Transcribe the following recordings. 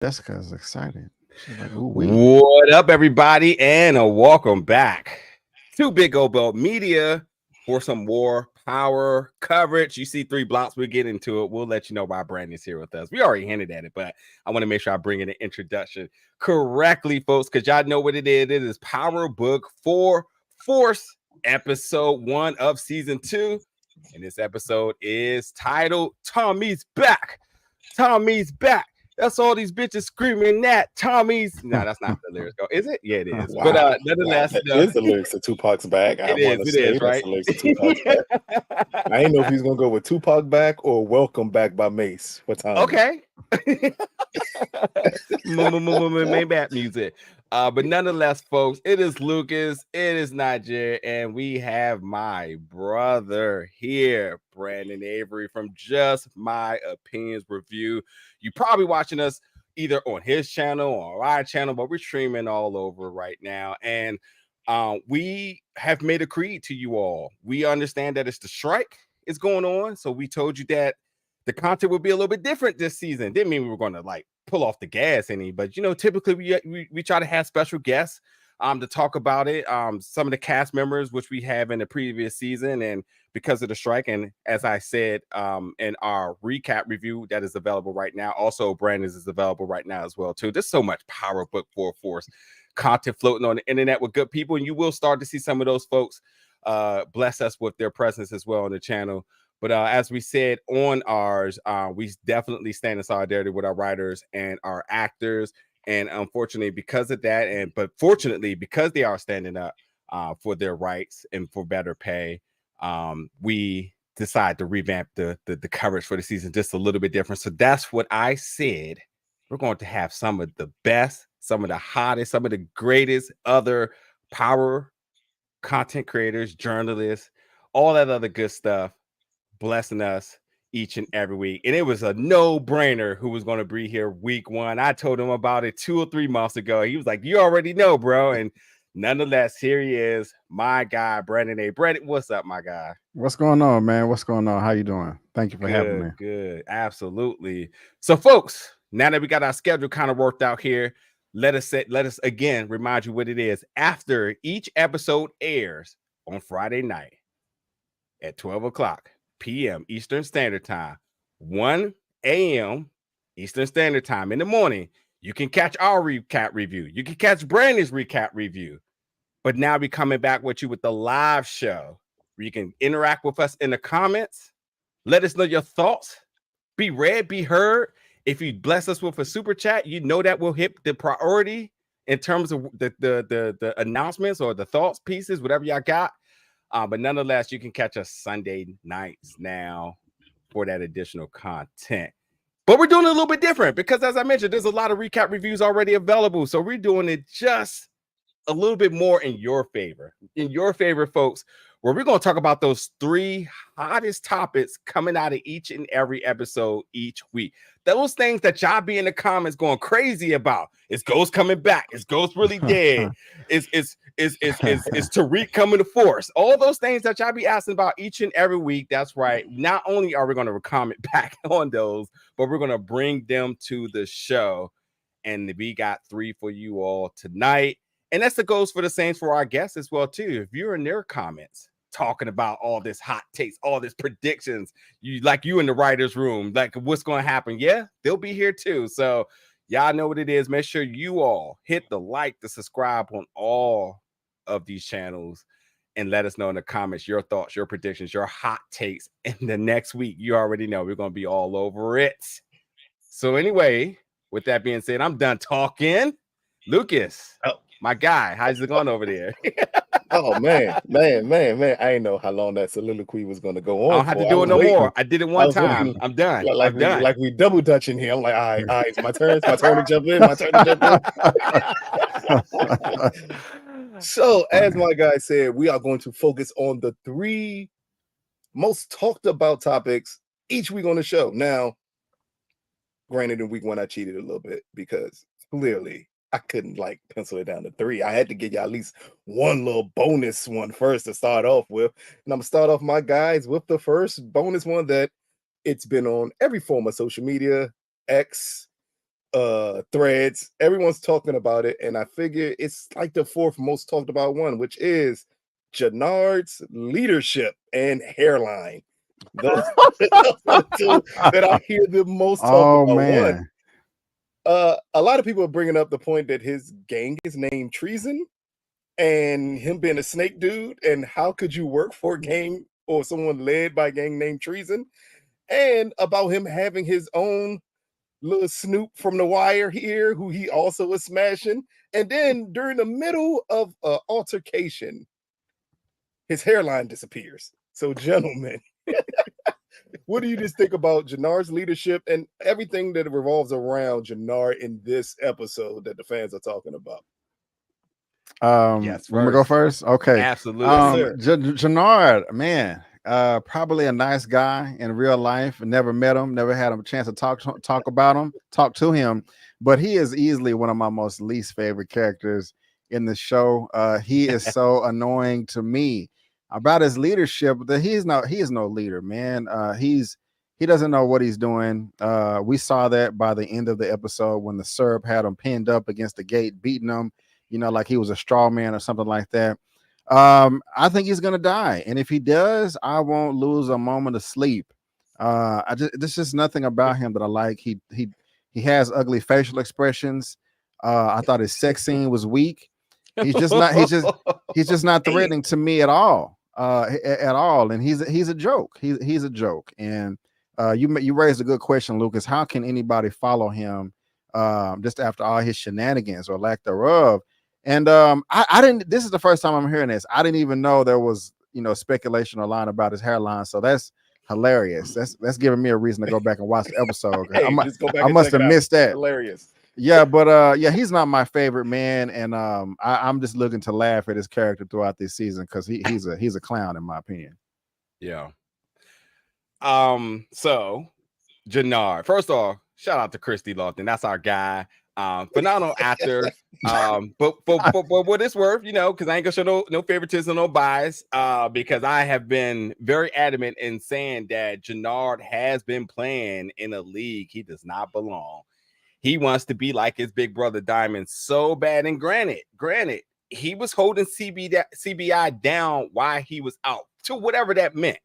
Jessica's excited. She's like, "Ooh wee." What up, everybody, and welcome back to Big O Belt Media for some more power coverage. You see 3 blocks, we'll get into it. We'll let you know why Brandon's here with us. We already hinted at it, but I want to make sure I bring in an introduction correctly, folks, because y'all know what it is. It is Power Book 4 Force, episode 1 of season 2. And this episode is titled Tommy's Back. Tommy's Back. That's all these bitches screaming that Tommy's. No, that's not the lyrics. Go, is it? Yeah, it is. Wow. But nonetheless, that is the lyrics of Tupac's Back. I want to say right? that's the lyrics of Tupac's Back. I didn't know if he's gonna go with Tupac Back or Welcome Back by Mace. What time? Okay. Maybach music. But nonetheless, folks, it is Lucas, it is Niger, and we have my brother here, Brandon Avery from Just My Opinions Review. You probably watching us either on his channel or our channel, but we're streaming all over right now. And we have made a creed to you all. We understand that it's the strike is going on, so we told you that the content will be a little bit different this season. Didn't mean we were going to like pull off the gas any, but you know, typically we try to have special guests to talk about it. Some of the cast members, which we have in the previous season, and because of the strike, and as I said in our recap review that is available right now, also Brandon's is available right now as well too. There's so much Power Book 4 Force content floating on the internet with good people, and you will start to see some of those folks bless us with their presence as well on the channel. But as we said on ours, we definitely stand in solidarity with our writers and our actors. And unfortunately, because of that, but fortunately, because they are standing up for their rights and for better pay, we decide to revamp the coverage for the season just a little bit different. So that's what I said. We're going to have some of the best, some of the hottest, some of the greatest other power content creators, journalists, all that other good stuff blessing us each and every week. And it was a no-brainer who was going to be here week 1. I told him about it 2 or 3 months ago. He was like, you already know, bro. And nonetheless, here he is, my guy, Brandon A. Brandon, what's up, my guy? What's going on, man? What's going on? How you doing? Thank you for having me. Good, absolutely. So, folks, now that we got our schedule kind of worked out here, let us again remind you what it is. After each episode airs on Friday night at 12 o'clock p.m. Eastern Standard Time, 1 a.m. Eastern Standard Time in the morning, you can catch our recap review. You can catch Brandon's recap review. But now we're coming back with you with the live show where you can interact with us in the comments. Let us know your thoughts. Be read, be heard. If you bless us with a super chat, you know that will hit the priority in terms of the announcements or the thoughts pieces, whatever y'all got. But nonetheless, you can catch us Sunday nights now for that additional content. But we're doing it a little bit different because, as I mentioned, there's a lot of recap reviews already available. So we're doing it just a little bit more in your favor. In your favor, folks, where we're going to talk about those 3 hottest topics coming out of each and every episode each week. Those things that y'all be in the comments going crazy about. Is Ghost coming back? Is Ghost really dead? Is Tariq coming to force? All those things that y'all be asking about each and every week. That's right. Not only are we going to comment back on those, but we're going to bring them to the show. And we got 3 for you all tonight. And that's the goes for the same for our guests as well, too. If you're in their comments talking about all this hot takes, all this predictions, you in the writer's room, like what's going to happen. Yeah, they'll be here, too. So y'all know what it is. Make sure you all hit the like, the subscribe on all of these channels and let us know in the comments your thoughts, your predictions, your hot takes. And the next week, you already know we're going to be all over it. So anyway, with that being said, I'm done talking. Lucas. My guy, how's it going over there? Oh man. I didn't know how long that soliloquy was going to go on. I don't have to do it no more. I did it one time. I'm done. I'm done. Like we double dutching here. I'm like, all right, it's my turn. It's my turn to jump in. So, as my guy said, we are going to focus on the 3 most talked about topics each week on the show. Now, granted, in week 1, I cheated a little bit because clearly I couldn't like pencil it down to 3. I had to get you at least one little bonus one first to start off with. And I'm gonna start off my guys with the first bonus one that it's been on every form of social media, X, threads. Everyone's talking about it, and I figure it's like the fourth most talked about one, which is Jenard's leadership and hairline. Those are the two that I hear the most talked Oh about. man. A lot of people are bringing up the point that his gang is named Treason, and him being a snake dude, and how could you work for a gang or someone led by a gang named Treason, and about him having his own little Snoop from The Wire here, who he also is smashing. And then during the middle of an altercation, his hairline disappears. So, gentlemen, what do you just think about Jenard's leadership and everything that revolves around Jenard in this episode that the fans are talking about? Yes, want me to go first? Okay. Absolutely. Jenard, man, probably a nice guy in real life. Never met him, never had a chance to talk to him, but he is easily one of my most least favorite characters in the show. He is so annoying to me about his leadership. That he is no leader, man. He doesn't know what he's doing. We saw that by the end of the episode when the Serb had him pinned up against the gate, beating him, like he was a straw man or something like that. I think he's gonna die, and if he does, I won't lose a moment of sleep. There's just nothing about him that I like. He has ugly facial expressions. I thought his sex scene was weak. He's just not threatening to me at all. And he's a joke. He's a joke. And you raised a good question, Lucas. How can anybody follow him just after all his shenanigans or lack thereof? And I didn't. This is the first time I'm hearing this. I didn't even know there was speculation or line about his hairline. So that's hilarious. That's giving me a reason to go back and watch the episode. Hey, I I must have missed that. Hilarious. Yeah, but he's not my favorite man, and I'm just looking to laugh at his character throughout this season because he's a clown in my opinion. Yeah. So Jenard, first off, shout out to Christy Lofton. That's our guy. Phenomenal actor. But what it's worth, because I ain't gonna show no favoritism, no bias. Because I have been very adamant in saying that Jenard has been playing in a league he does not belong. He wants to be like his big brother Diamond so bad. And granted, he was holding CBI down while he was out, to whatever that meant.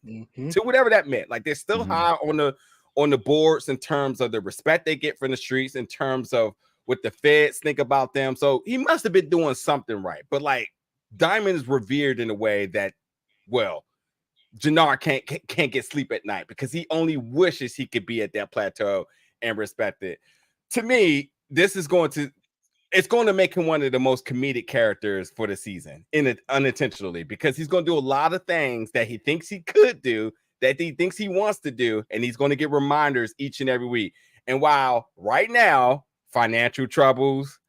To whatever that meant. Like they're still high on the boards in terms of the respect they get from the streets, in terms of what the feds think about them. So he must have been doing something right. But like Diamond is revered in a way that, well, Jenard can't get sleep at night because he only wishes he could be at that plateau and respect it. To me, it's going to make him one of the most comedic characters for the season, unintentionally, because he's going to do a lot of things that he thinks he could do, that he thinks he wants to do, and he's going to get reminders each and every week. And while right now, financial troubles,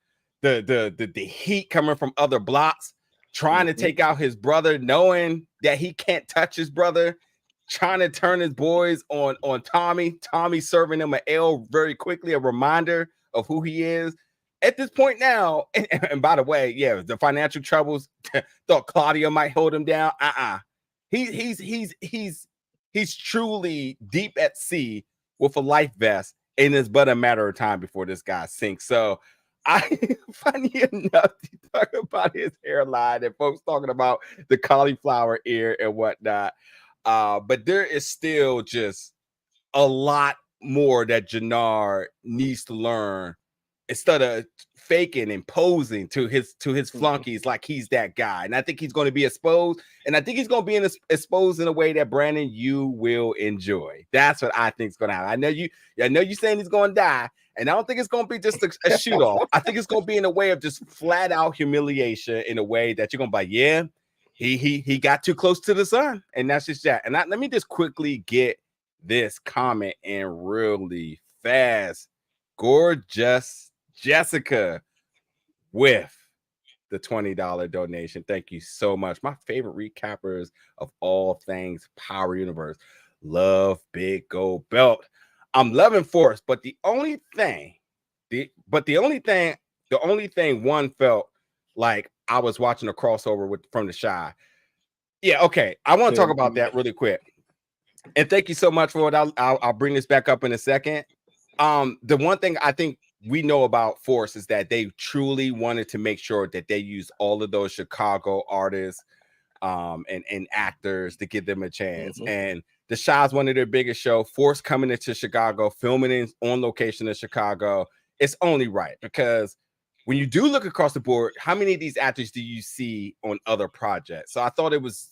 the heat coming from other blocks, trying to take out his brother, knowing that he can't touch his brother, trying to turn his boys on Tommy serving him an L very quickly, a reminder of who he is at this point now. And by the way, yeah, the financial troubles, thought Claudia might hold him down. He's truly deep at sea with a life vest, and it's but a matter of time before this guy sinks. So funny enough to talk about his hairline and folks talking about the cauliflower ear and whatnot. But there is still just a lot more that Jenard needs to learn instead of faking and posing to his flunkies like he's that guy. And I think he's going to be exposed, and I think he's going to be exposed in a way that, Brandon, you will enjoy. That's what I think is going to happen. I know you saying he's going to die, and I don't think it's going to be just a shoot off. I think it's going to be in a way of just flat out humiliation, in a way that you're going to be like, yeah, he got too close to the sun, and that's just that. And let me just quickly get this comment in really fast. Gorgeous Jessica with the $20 donation. Thank you so much. My favorite recappers of all things Power Universe. Love Big Gold Belt. I'm loving Force, but the only thing one felt like I was watching a crossover from The Shy. Yeah, okay. I want to talk about that really quick. And thank you so much for it. I'll bring this back up in a second. The one thing I think we know about Force is that they truly wanted to make sure that they use all of those Chicago artists and actors to give them a chance. And The Chi is one of their biggest show. Force coming into Chicago, filming on location in Chicago, it's only right, because when you do look across the board, how many of these actors do you see on other projects? So I thought it was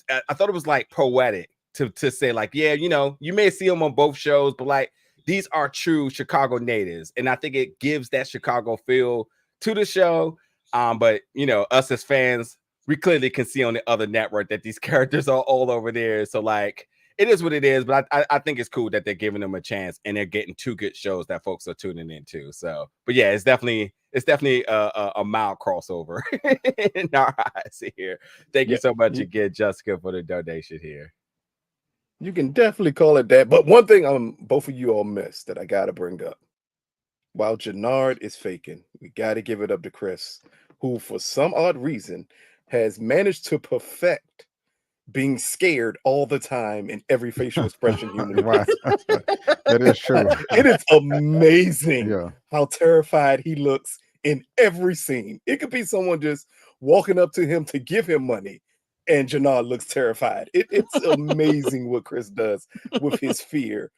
like poetic to say, like, yeah, you know, you may see them on both shows, but like, these are true Chicago natives, and I think it gives that Chicago feel to the show. But you know, us as fans, we clearly can see on the other network that these characters are all over there. So like, it is what it is. But I think it's cool that they're giving them a chance and they're getting two good shows that folks are tuning into. So, but yeah, it's definitely a mild crossover in our eyes here. Thank you so much again, Jessica, for the donation here. You can definitely call it that. But one thing both of you all missed that I got to bring up. While Jenard is faking, we got to give it up to Chris, who for some odd reason has managed to perfect being scared all the time in every facial expression human. Right. That is true. It is amazing how terrified he looks in every scene. It could be someone just walking up to him to give him money, and Jenard looks terrified. It's amazing what Chris does with his fear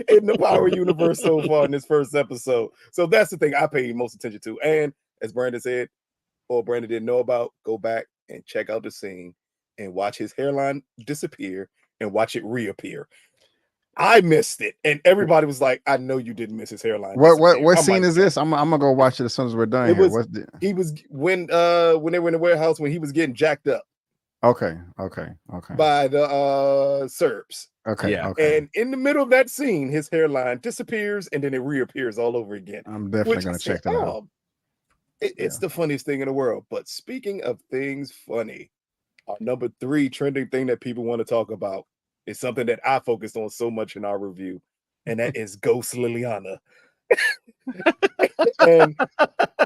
in the Power universe so far in this first episode. So that's the thing I pay most attention to. And as Brandon said, or Brandon didn't know about, go back and check out the scene and watch his hairline disappear and watch it reappear. I missed it, and everybody was like, "I know you didn't miss his hairline." What scene is this? I'm gonna go watch it as soon as we're done. He was when they were in the warehouse when he was getting jacked up. Okay. By the Serbs. Okay. And in the middle of that scene, his hairline disappears and then it reappears all over again. I'm definitely gonna check that out. It's the funniest thing in the world. But speaking of things funny, our number 3 trending thing that people want to talk about is something that I focused on so much in our review, and that is Ghost Liliana. And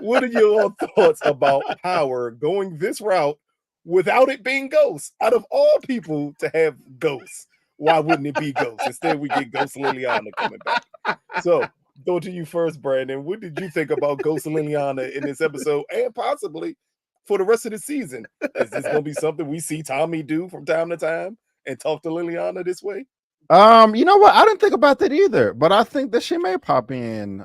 what are your thoughts about Power going this route without it being Ghost? Out of all people to have Ghosts, why wouldn't it be Ghost? Instead, we get Ghost Liliana coming back. So, go to you first, Brandon. What did you think about Ghost Liliana in this episode, and possibly for the rest of the season? Is this going to be something we see Tommy do from time to time and talk to Liliana this way? You know what? I didn't think about that either, but I think that she may pop in,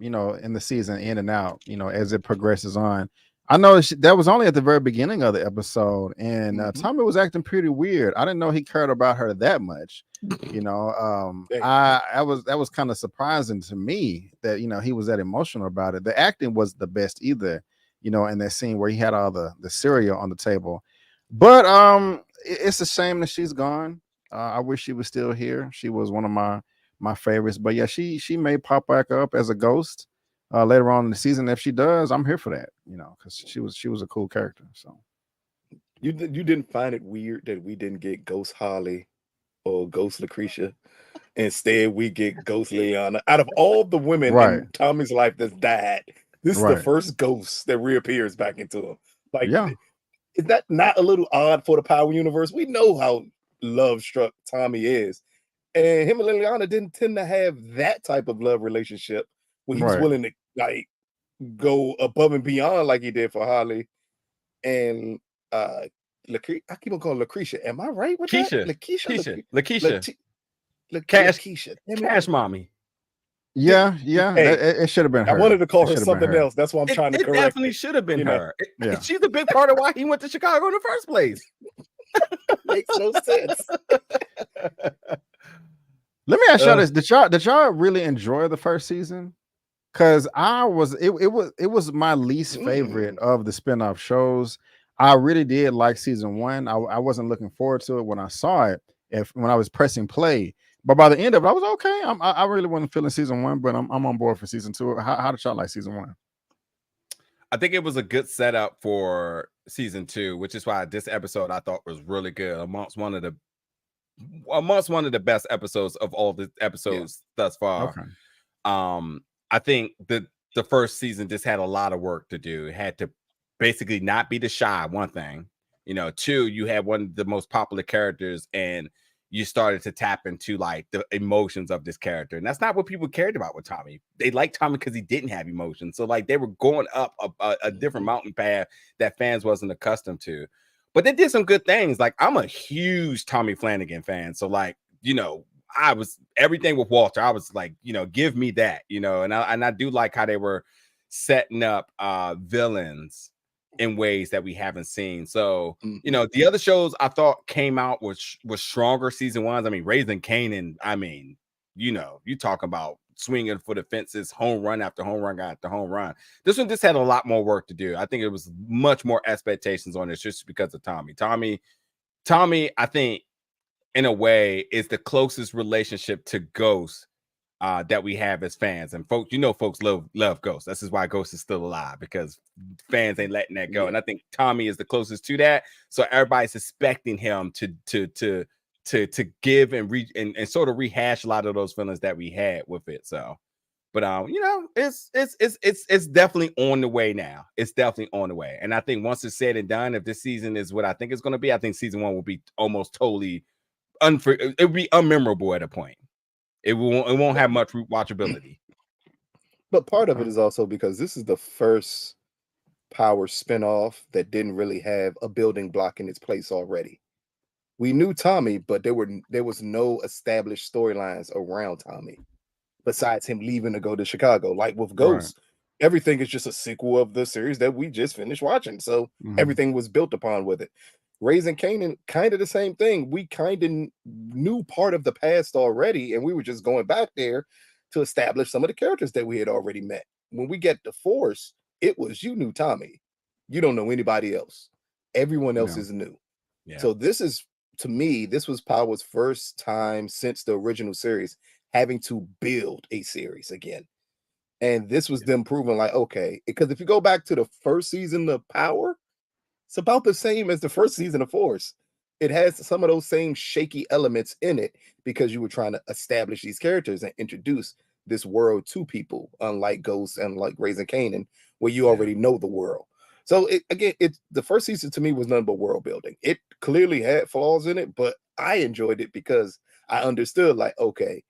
you know, in the season, in and out, you know, as it progresses on. I know that was only at the very beginning of the episode, and Tommy was acting pretty weird. I didn't know he cared about her that much. You know, that was kind of surprising to me that, you know, he was that emotional about it. The acting was the best either, you know, in that scene where he had all the cereal on the table. But it's a shame that she's gone. I wish she was still here. She was one of my favorites. But yeah, she may pop back up as a ghost later on in the season. If she does, I'm here for that, you know, because she was a cool character. So you didn't find it weird that we didn't get Ghost Holly or Ghost Lucretia? Instead, we get Ghost Liliana. Out of all the women in Tommy's life that's died, this is the first ghost that reappears back into him. Like, is that not a little odd for the Power universe? We know how love struck Tommy is, and him and Liliana didn't tend to have that type of love relationship where he was willing to like go above and beyond like he did for Holly and I keep on calling Lucretia. Am I right with that? Lakeisha. Cash mommy. Yeah. It should have been her. I wanted to call her something else. That's why I'm trying to correct. It definitely should have been her. She's a big part of why he went to Chicago in the first place. Makes no sense. Let me ask y'all this: Did y'all really enjoy the first season? Because it was my least favorite of the spinoff shows. I really did like season 1. I wasn't looking forward to it when I saw it. When I was pressing play, but by the end of it, I was okay. I really wasn't feeling season 1, but I'm on board for season 2. How did y'all like season 1? I think it was a good setup for season 2, which is why this episode I thought was really good, amongst one of the best episodes of all the episodes thus far. Okay. I think the first season just had a lot of work to do. It had to basically not be the Chi, one thing. You know, 2, you had one of the most popular characters, and you started to tap into like the emotions of this character. And that's not what people cared about with Tommy. They liked Tommy because he didn't have emotions. So like they were going up a different mountain path that fans wasn't accustomed to. But they did some good things. Like I'm a huge Tommy Flanagan fan. So like, you know, I was everything with Walter. I was like, you know, give me that, you know, and I do like how they were setting up villains in ways that we haven't seen. So, you know, the other shows I thought came out was stronger season ones. I mean, Raising Kanan, I mean, you know, you talk about swinging for the fences, home run after home run after home run. This one just had a lot more work to do. I think it was much more expectations on this just because of Tommy. Tommy, I think, in a way, is the closest relationship to Ghost that we have as fans. And folks, you know, folks love Ghost. This is why Ghost is still alive, because fans ain't letting that go. And I think Tommy is the closest to that. So everybody's expecting him to give and reach and sort of rehash a lot of those feelings that we had with it. So, but you know, it's definitely on the way now. It's definitely on the way. And I think once it's said and done, if this season is what I think it's going to be, I think season one will be almost totally it would be unmemorable at a point. It won't have much watchability. But part of it is also because this is the first Power spinoff that didn't really have a building block in its place already. We knew Tommy, but there was no established storylines around Tommy besides him leaving to go to Chicago. Like with Ghost, everything is just a sequel of the series that we just finished watching. So everything was built upon with it. Raising Kanan, kind of the same thing. We kind of knew part of the past already, and we were just going back there to establish some of the characters that we had already met. When we get to Force, it was you knew Tommy. You don't know anybody else. Everyone else is new. Yeah. So this is, to me, this was Power's first time since the original series having to build a series again. And this was them proving like, okay, because if you go back to the first season of Power, it's about the same as the first season of Force. It has some of those same shaky elements in it because you were trying to establish these characters and introduce this world to people, unlike Ghost and like Raising Kanan, where you already know the world. So the first season to me was nothing but world building. It clearly had flaws in it, but I enjoyed it because I understood like, okay,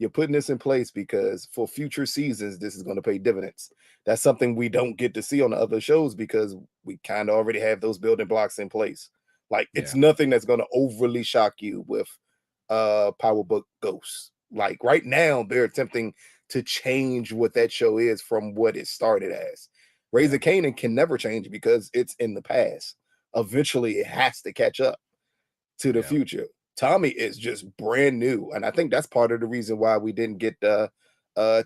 you're putting this in place because for future seasons, this is going to pay dividends. That's something we don't get to see on the other shows because we kind of already have those building blocks in place. Like it's nothing that's going to overly shock you with Power Book Ghosts. Like right now, they're attempting to change what that show is from what it started as. Raising Kanan can never change because it's in the past. Eventually, it has to catch up to the future. Tommy is just brand new, and I think that's part of the reason why we didn't get the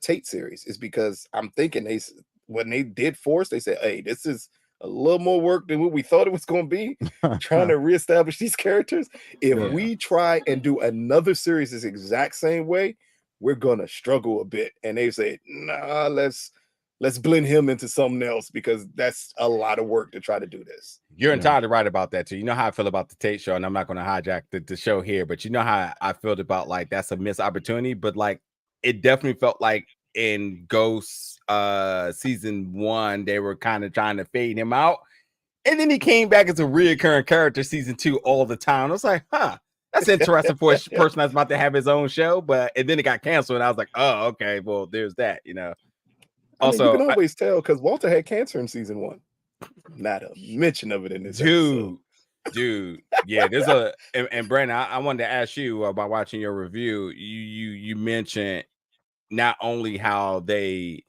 Tate series is because I'm thinking when they did Force, they said, "Hey, this is a little more work than what we thought it was going to be." Trying to reestablish these characters. If we try and do another series this exact same way, we're gonna struggle a bit. And they said, "Nah, let's blend him into something else because that's a lot of work to try to do this." You're entirely right about that too. You know how I feel about the Tate show, and I'm not going to hijack the show here, but you know how I felt about like that's a missed opportunity. But like it definitely felt like in Ghost season 1, they were kind of trying to fade him out, and then he came back as a reoccurring character season 2 all the time. I was like, that's interesting for a person that's about to have his own show, and then it got canceled, and I was like, oh, okay, well, there's that, you know. Also, you can always tell because Walter had cancer in season 1. Not a mention of it in this episode. Dude, yeah. There's and Brandon, I wanted to ask you about watching your review. You mentioned not only how they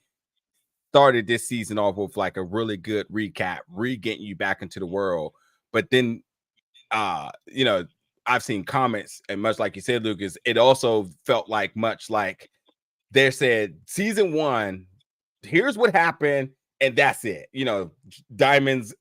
started this season off with like a really good recap, getting you back into the world, but then you know, I've seen comments, and much like you said, Lucas, it also felt like much like they said season 1. Here's what happened, and that's it. You know, Diamond's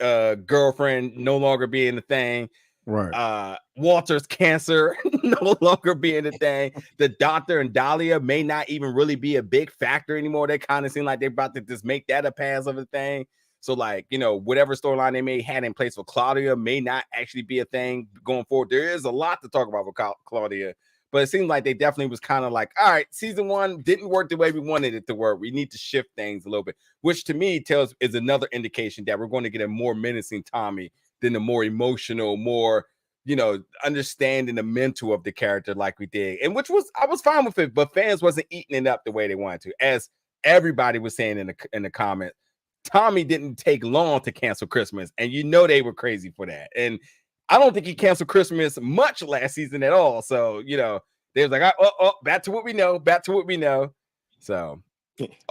girlfriend no longer being a thing. Right. Walter's cancer no longer being a thing. The doctor and Dahlia may not even really be a big factor anymore. They kind of seem like they're about to just make that a pass of a thing. So, like, you know, whatever storyline they may have in place for Claudia may not actually be a thing going forward. There is a lot to talk about with Claudia. But it seemed like they definitely was kind of like, all right, season 1 didn't work the way we wanted it to work. We need to shift things a little bit, which to me is another indication that we're going to get a more menacing Tommy than a more emotional, more, understanding the mental of the character like we did, and I was fine with it, but fans wasn't eating it up the way they wanted to. As everybody was saying in the comments, Tommy didn't take long to cancel Christmas, and they were crazy for that. And I don't think he canceled Christmas much last season at all. So they was like, back to what we know. So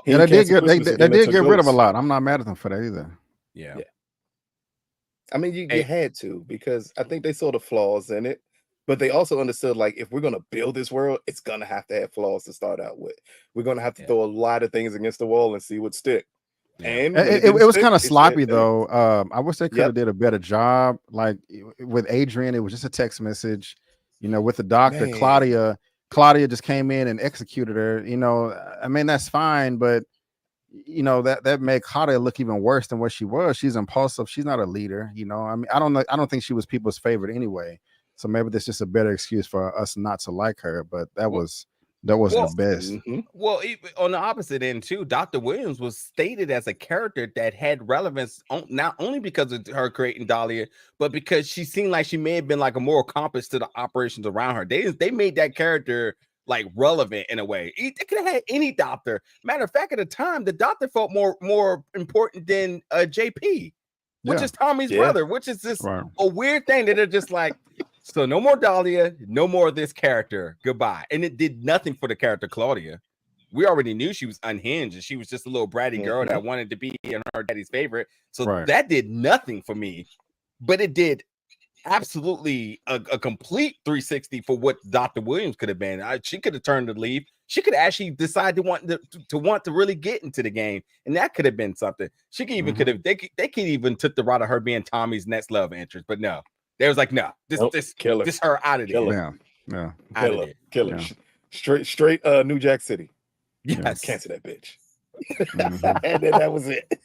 yeah, they did get rid of a lot. I'm not mad at them for that either. Yeah. I mean, you had to, because I think they saw the flaws in it, but they also understood, like, if we're going to build this world, it's going to have flaws to start out with. We're going to have to throw a lot of things against the wall and see what stick. Yeah. And it was kind of sloppy though. I wish they could have did a better job. Like with Adrian, it was just a text message. With the doctor, Claudia just came in and executed her. I mean, that's fine, but that made Claudia look even worse than what she was. She's impulsive. She's not a leader. I mean, I don't think she was people's favorite anyway. So maybe that's just a better excuse for us not to like her. But that wasn't the best. Mm-hmm. Well, on the opposite end too, Dr. Williams was stated as a character that had relevance not only because of her creating Dahlia, but because she seemed like she may have been like a moral compass to the operations around her. They made that character like relevant in a way. They could have had any doctor. Matter of fact, at the time, the doctor felt more important than JP, which is Tommy's brother, which is just a weird thing that they're just like, so no more Dahlia, no more of this character. Goodbye. And it did nothing for the character Claudia. We already knew she was unhinged and she was just a little bratty girl that wanted to be in her daddy's favorite. So that did nothing for me, but it did absolutely a complete 360 for what Dr. Williams could have been. She could have turned to leave. She could actually decide to want to really get into the game, and that could have been something. She could even could have. They could even took the route of her being Tommy's next love interest, but no, they was like, no, this her out of there. Killer. Straight New Jack City. Yes, cancel that bitch. And then that was it.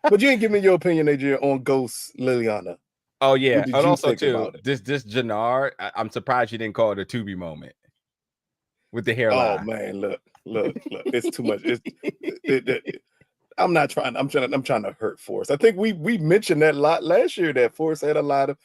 But you ain't give me your opinion, Adrian, on Ghost Liliana. Oh yeah, and also too, this Jenard, I'm surprised you didn't call it a Tubi moment with the hairline. Oh man, look, it's too much. I'm trying to hurt Forrest. I think we mentioned that a lot last year, that Forrest had a lot of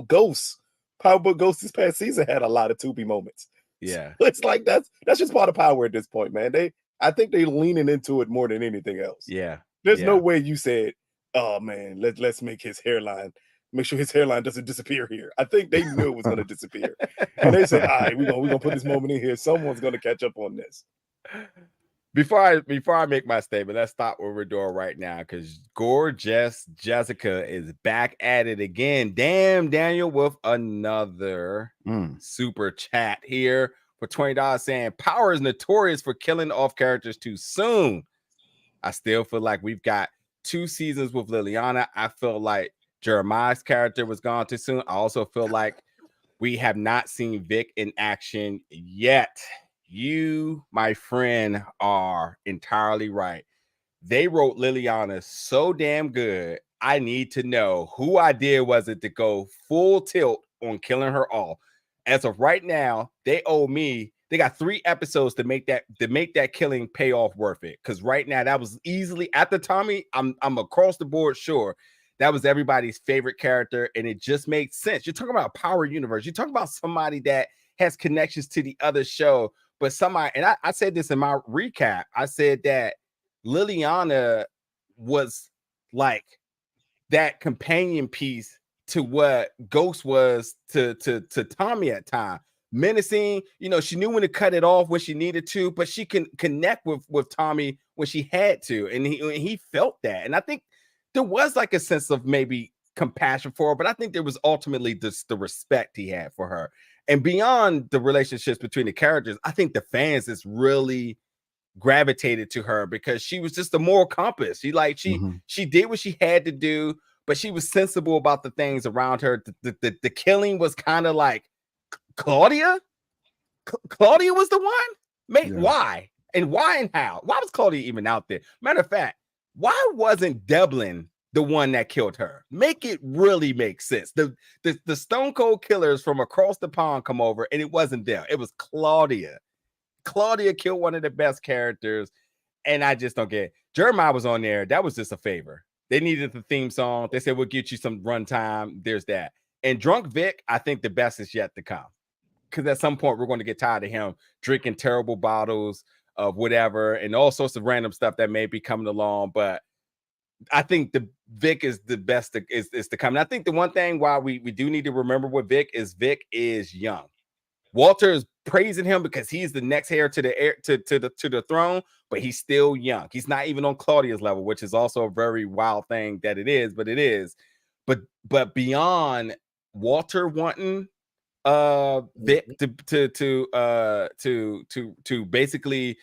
Ghosts. Powerbook Ghosts this past season had a lot of Tubi moments. Yeah, so it's like that's just part of power at this point, man. I think they leaning into it more than anything else. Yeah, there's no way you said, oh man, let's make his hairline. Make sure his hairline doesn't disappear here. I think they knew it was going to disappear. And they said, all right, we're gonna put this moment in here. Someone's going to catch up on this. Before I make my statement, let's stop what we're doing right now, because gorgeous Jessica is back at it again. Damn, Daniel with another super chat here for $20 saying, Power is notorious for killing off characters too soon. I still feel like we've got 2 seasons with Liliana. I feel like Jeremiah's character was gone too soon. I also feel like we have not seen Vic in action yet. You, my friend, are entirely right. They wrote Liliana so damn good. I need to know who idea was it to go full tilt on killing her off. As of right now, they owe me. They got 3 episodes to make that killing payoff worth it. Because right now, that was easily after Tommy. I'm across the board sure. That was everybody's favorite character, and it just made sense. You're talking about a power universe. You're talking about somebody that has connections to the other show, but somebody, and I said this in my recap, I said that Liliana was like that companion piece to what Ghost was to Tommy at time. Menacing, she knew when to cut it off when she needed to, but she can connect with Tommy when she had to, and he felt that, and I think there was like a sense of maybe compassion for her, but I think there was ultimately just the respect he had for her. And beyond the relationships between the characters, I think the fans just really gravitated to her because she was just a moral compass. She did what she had to do, but she was sensible about the things around her. The killing was kind of like Claudia. Claudia was the one. Why and how? Why was Claudia even out there? Matter of fact, why wasn't Devlin the one that killed her? Make it really make sense. The Stone Cold killers from across the pond come over, and it wasn't them. It was Claudia. Claudia killed one of the best characters, and I just don't get it. Jeremiah was on there. That was just a favor. They needed the theme song. They said, we'll get you some runtime. There's that. And Drunk Vic, I think the best is yet to come. Because at some point we're going to get tired of him drinking terrible bottles of whatever and all sorts of random stuff that may be coming along. But I think the Vic is the best is to come. And I think the one thing why we do need to remember with Vic is young. Walter is praising him because he's the next heir to the throne, but he's still young. He's not even on Claudia's level, which is also a very wild thing that it is, but it is. But beyond Walter wanting Vic to basically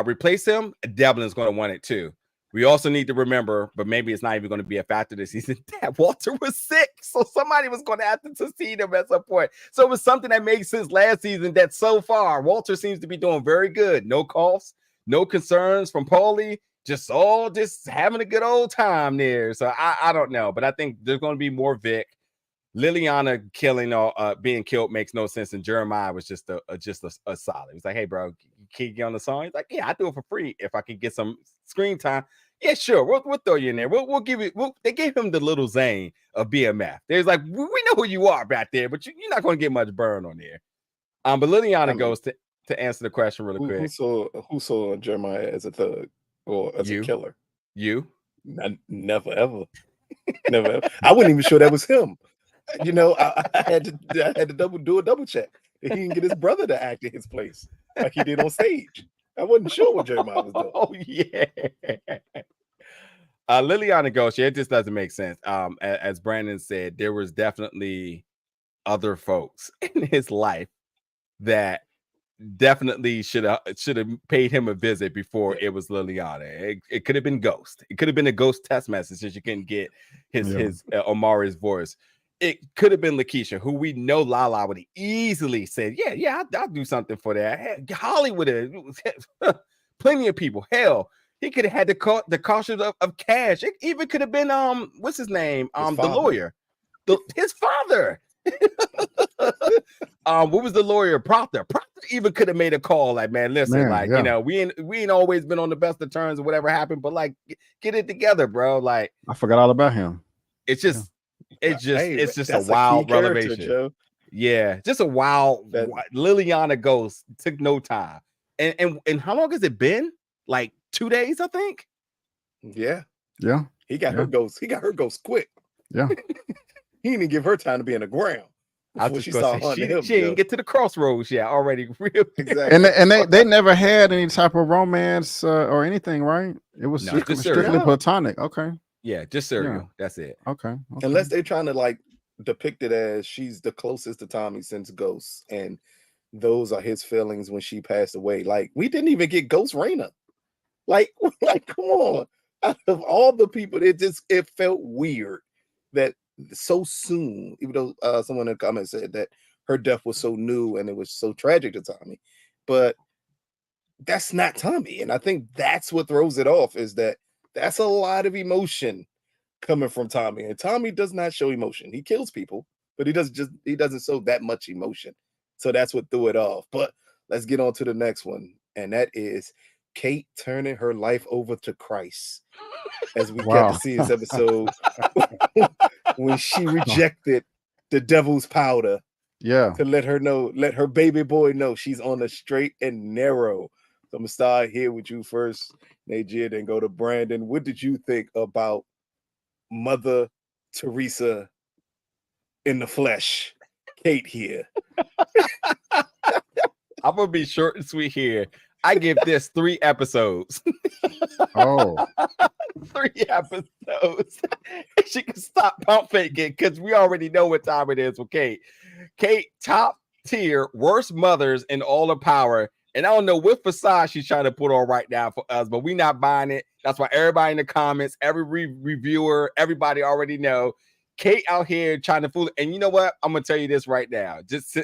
replace him, Devlin's going to want it too. We also need to remember, but maybe it's not even going to be a factor this season, that Walter was sick. So somebody was going to have to succeed him at some point. So it was something that made sense last season that so far, Walter seems to be doing very good. No coughs, no concerns from Paulie, just having a good old time there. So I don't know, but I think there's going to be more Vic. Liliana being killed makes no sense, and Jeremiah was just a solid. He was like, "Hey, bro, can you get on the song?" He's like, "Yeah, I do it for free if I can get some screen time." Yeah, sure, we'll throw you in there. We'll give it. They gave him the little Zane of BMF. There's like, we know who you are back there, but you're not going to get much burn on there. But Liliana goes to answer the question really quick. Who saw Jeremiah as a thug or as a killer? You? Never ever, never ever. I wasn't even sure that was him. You know, I had to do a double check. He didn't get his brother to act in his place like he did on stage. I wasn't sure what Jeremiah was doing. Oh yeah. Liliana goes, yeah, it just doesn't make sense. As Brandon said, there was definitely other folks in his life that definitely should have paid him a visit before it was Liliana. It could have been Ghost. It could have been a Ghost test message since you couldn't get his Omari's voice. It could have been Lakeisha, who we know Lala would have easily said, yeah, I'll do something for that. Hollywood, plenty of people. Hell, he could have had the caution of cash. It even could have been what's his name? The lawyer, his father. What was the lawyer? Proctor even could have made a call like, man, listen, you know, we ain't always been on the best of terms or whatever happened, but like, get it together, bro. Like, I forgot all about him. It's just. It's just a wild revelation. Yeah, just a wild. Liliana Ghost took no time. And how long has it been? Like 2 days, I think. Yeah. He got her ghost. He got her ghost quick. Yeah. He didn't even give her time to be in the ground. She didn't get to the crossroads yet. Already, real exactly. And they never had any type of romance or anything, right? It was strictly platonic. Okay. Yeah, just serial. Yeah. That's it. Okay. Unless they're trying to like depict it as she's the closest to Tommy since Ghost, and those are his feelings when she passed away. Like, we didn't even get Ghost Raina. Like, come on. Out of all the people, it felt weird that so soon, even though someone in the comments said that her death was so new and it was so tragic to Tommy, but that's not Tommy. And I think that's what throws it off, is that that's a lot of emotion coming from Tommy. And Tommy does not show emotion. He kills people, but he doesn't show that much emotion. So that's what threw it off. But let's get on to the next one. And that is Kate turning her life over to Christ. As we get to see this episode when she rejected the devil's powder. Yeah. To let her baby boy know she's on the straight and narrow. So I'm gonna start here with you first, Najid, and go to Brandon. What did you think about Mother Teresa in the flesh? Kate here. I'm gonna be short and sweet here. I give this 3 episodes. Oh. 3 episodes. She can stop pump faking because we already know what time it is with Kate. Kate, top tier, worst mothers in all the power. And I don't know what facade she's trying to put on right now for us, but we not buying it. That's why everybody in the comments, every reviewer, everybody already know Kate out here trying to fool. And you know what? I'm gonna tell you this right now, just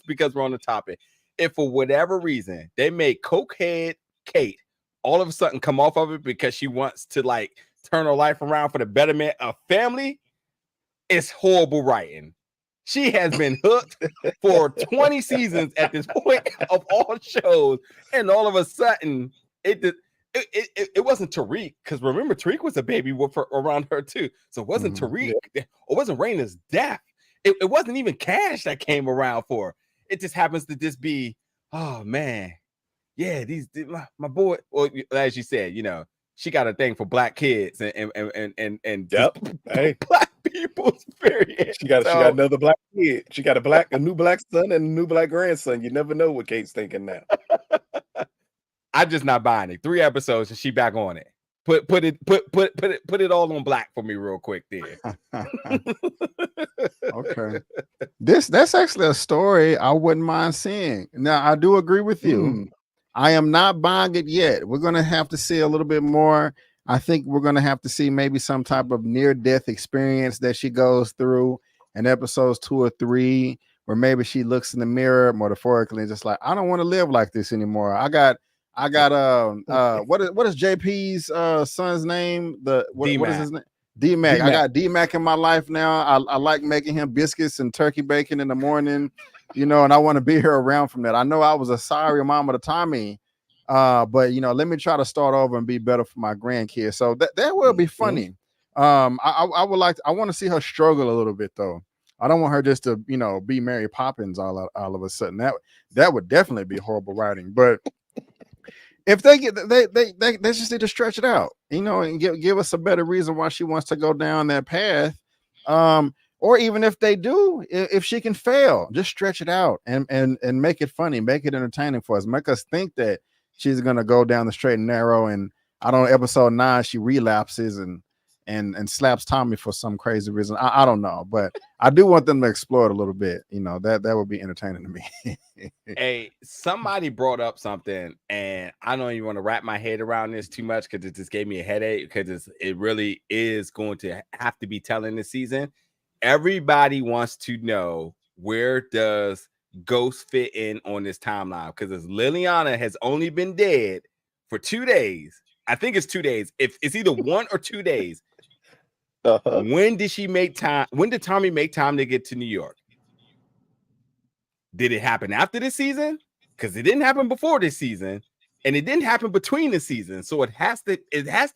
because we're on the topic. If for whatever reason they make cokehead Kate all of a sudden come off of it because she wants to like turn her life around for the betterment of family, it's horrible writing. She has been hooked for 20 seasons at this point of all shows, and all of a sudden it wasn't Tariq, because remember Tariq was a baby around her too, so it wasn't Tariq, it wasn't Raina's death. it wasn't even cash that came around for her. It just happens to just be, oh man, yeah, my boy. Well, as you said, she got a thing for black kids and Yep. Hey, black people's period. she got another black kid. She got a new black son and a new black grandson. You never know what Kate's thinking now. I'm just not buying it. 3 episodes and she back on it. Put it all on black for me real quick there. Okay. That's actually a story I wouldn't mind seeing. Now, I do agree with you. I am not buying it yet. We're going to have to see a little bit more. I think we're going to have to see maybe some type of near-death experience that she goes through in episodes 2 or 3, where maybe she looks in the mirror metaphorically and just like, I don't want to live like this anymore. I got what is JP's son's name? What is his name? D-Mac. I got D-Mac in my life now. I like making him biscuits and turkey bacon in the morning, and I want to be here around from that. I know I was a sorry mama to Tommy, but let me try to start over and be better for my grandkids. So that will be funny. I want to see her struggle a little bit though. I don't want her just to be Mary Poppins all of a sudden. That would definitely be horrible writing. But if they just need to stretch it out, and give us a better reason why she wants to go down that path. Or even if they do, if she can fail, just stretch it out and make it funny, make it entertaining for us, make us think that she's gonna go down the straight and narrow. And I don't know, episode 9, she relapses and slaps Tommy for some crazy reason. I don't know, but I do want them to explore it a little bit. That would be entertaining to me. Hey, somebody brought up something, and I don't even want to wrap my head around this too much because it just gave me a headache, because it really is going to have to be telling this season. Everybody wants to know, where does Ghost fit in on this timeline? Because Liliana has only been dead for 2 days. I think it's 2 days. If it's either 1 or 2 days. When did she make time? When did Tommy make time to get to New York? Did it happen after this season? Because it didn't happen before this season, and it didn't happen between the seasons. So it has to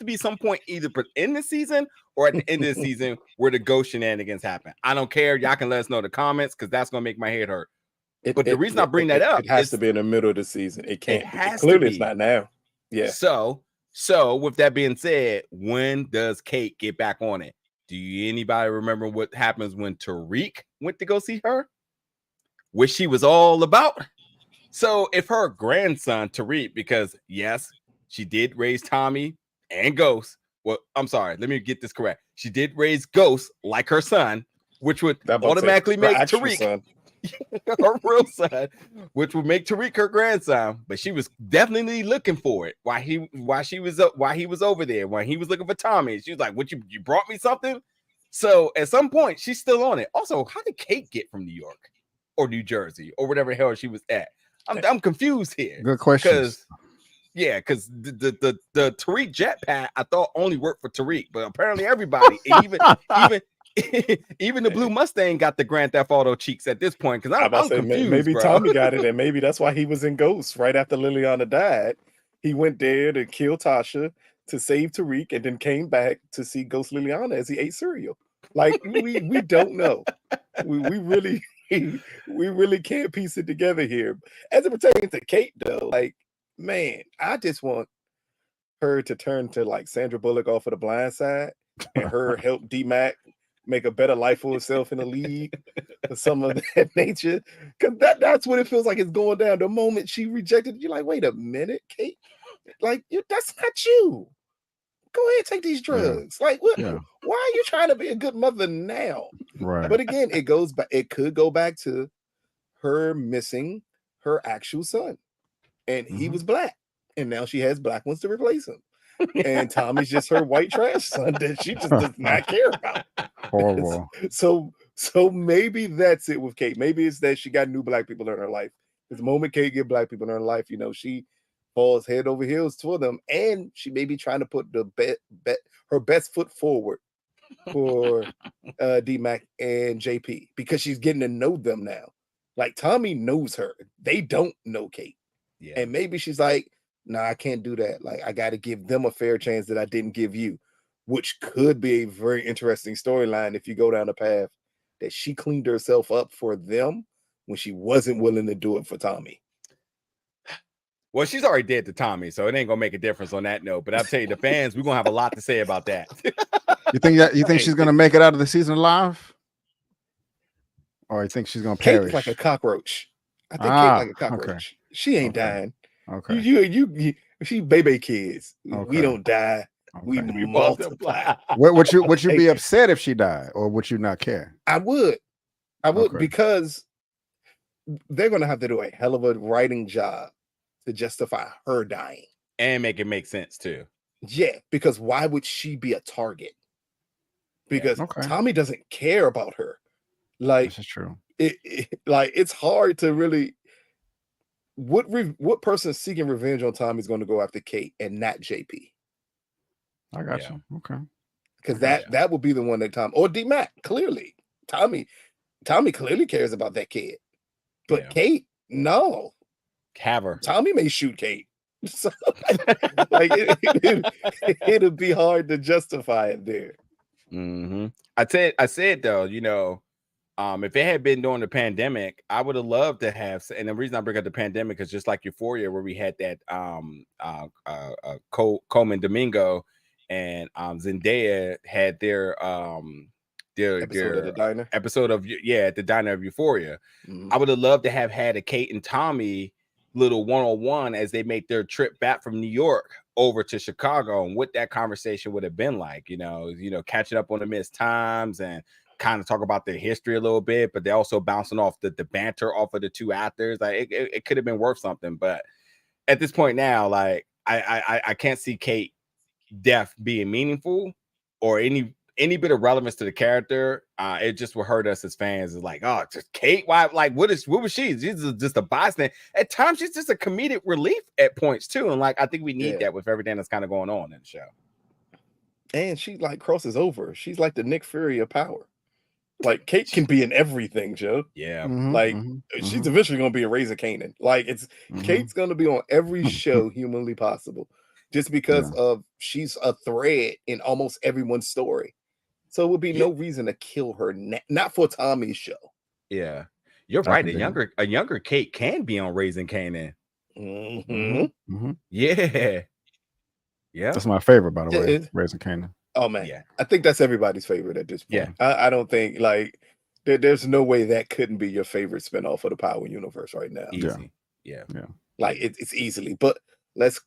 be some point either in the season or at the end of the season where the ghost shenanigans happen. I don't care. Y'all can let us know in the comments, because that's gonna make my head hurt. But the reason I bring that up, it has to be in the middle of the season. It can't. It's not now. Yeah. So with that being said, when does Kate get back on it? Do anybody remember what happens when Tariq went to go see her? What she was all about? So if her grandson Tariq, because yes, she did raise Tommy and Ghost. Well, I'm sorry, let me get this correct. She did raise Ghost like her son, which would automatically make Tariq her real son, which would make Tariq her grandson. But she was definitely looking for it while he was over there, when he was looking for Tommy. She was like, "What, you brought me something?" So at some point, she's still on it. Also, how did Kate get from New York or New Jersey or whatever the hell she was at? I'm confused here. Good question. Because the Tariq jetpack I thought only worked for Tariq, but apparently everybody, even the blue Mustang got the Grand Theft Auto cheeks at this point. Because I'm confused. Maybe bro. Tommy got it, and maybe that's why he was in Ghost right after Liliana died. He went there to kill Tasha, to save Tariq, and then came back to see Ghost Liliana as he ate cereal. Like we don't know. We really can't piece it together here. As it pertains to Kate, though, like, man, I just want her to turn to like Sandra Bullock off of The Blind Side, and her help D-Mac make a better life for herself in the league, or some of that nature. Because that's what it feels like it's going down. The moment she rejected, you're like, wait a minute, Kate, like, that's not you. Go ahead, take these drugs. Like, what? Yeah. Why are you trying to be a good mother now? Right. But again, it goes back. It could go back to her missing her actual son, and he was black, and now she has black ones to replace him. And Tommy's just her white trash son that she just does not care about. Horrible. So maybe that's it with Kate. Maybe it's that she got new black people in her life. The moment Kate get black people in her life, she falls head over heels for them, and she may be trying to put her best foot forward for D-Mac and JP, because she's getting to know them now. Like, Tommy knows her. They don't know Kate. Yeah. And maybe she's like, nah, I can't do that. Like, I got to give them a fair chance that I didn't give you, which could be a very interesting storyline if you go down the path that she cleaned herself up for them when she wasn't willing to do it for Tommy. Well, she's already dead to Tommy, so it ain't gonna make a difference on that note. But I'll tell you, the fans, we're gonna have a lot to say about that. You think she's gonna make it out of the season alive? Or you think she's gonna Kate's perish? like a cockroach. I think Kate like a cockroach. Okay. She ain't dying. Okay. You she baby kids. Okay. We don't die. We Okay. multiply. Would you be upset if she died, or would you not care? I would Okay. because they're gonna have to do a hell of a writing job to justify her dying. And make it make sense too. Yeah, because why would she be a target? Because Okay. Tommy doesn't care about her. Like, This is true. Like it's hard to really. What person seeking revenge on Tommy is going to go after Kate and not JP? I got you. Okay. Because that would be the one that Tom or D Mac clearly. Tommy clearly cares about that kid, but Kate, no. Have her. Tommy may shoot Kate. So, like it'll be hard to justify it there. Mm-hmm. I said though, you know, if it had been during the pandemic, I would have loved to have. And the reason I bring up the pandemic is just like Euphoria, where we had that Coleman Domingo and Zendaya had their Episode of the diner. Episode of at the diner of Euphoria. Mhm. I would have loved to have had a Kate and Tommy little one-on-one as they make their trip back from New York over to Chicago, and what that conversation would have been like, you know, catching up on the missed times and kind of talk about their history a little bit, but they're also bouncing off the banter off of the two actors. Like it could have been worth something, but at this point now, like I can't see Kate death being meaningful or any bit of relevance to the character. It just will hurt us as fans. It's like, oh, just Kate, why? Like, what was she? She's just a bystander. At times, she's just a comedic relief at points too, and like I think we need that with everything that's kind of going on in the show. And she like crosses over. She's like the Nick Fury of power. Like Kate can be in everything, Joe. Yeah. Like she's eventually gonna be a Raising Kanan. Like Kate's gonna be on every show humanly possible, just because of she's a thread in almost everyone's story. So it would be no reason to kill her, not for Tommy's show. Yeah, you're right. A younger Kate can be on Raising Kanan. Yeah. That's my favorite, by the way. Raising Kanan. Oh man, I think that's everybody's favorite at this point. I don't think like there's no way that couldn't be your favorite spinoff of the Power universe right now. Easy. Yeah. Like it's easily. But let's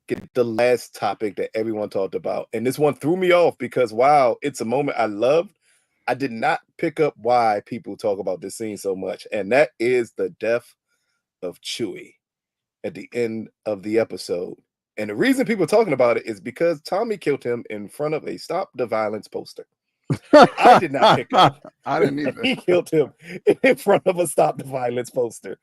get the last topic that everyone talked about, and this one threw me off because wow, it's a moment I loved. I did not pick up why people talk about this scene so much, and that is the death of Chewie at the end of the episode. And the reason people are talking about it is because Tommy killed him in front of a Stop the Violence poster. I did not pick up. I didn't either. He killed him in front of a Stop the Violence poster.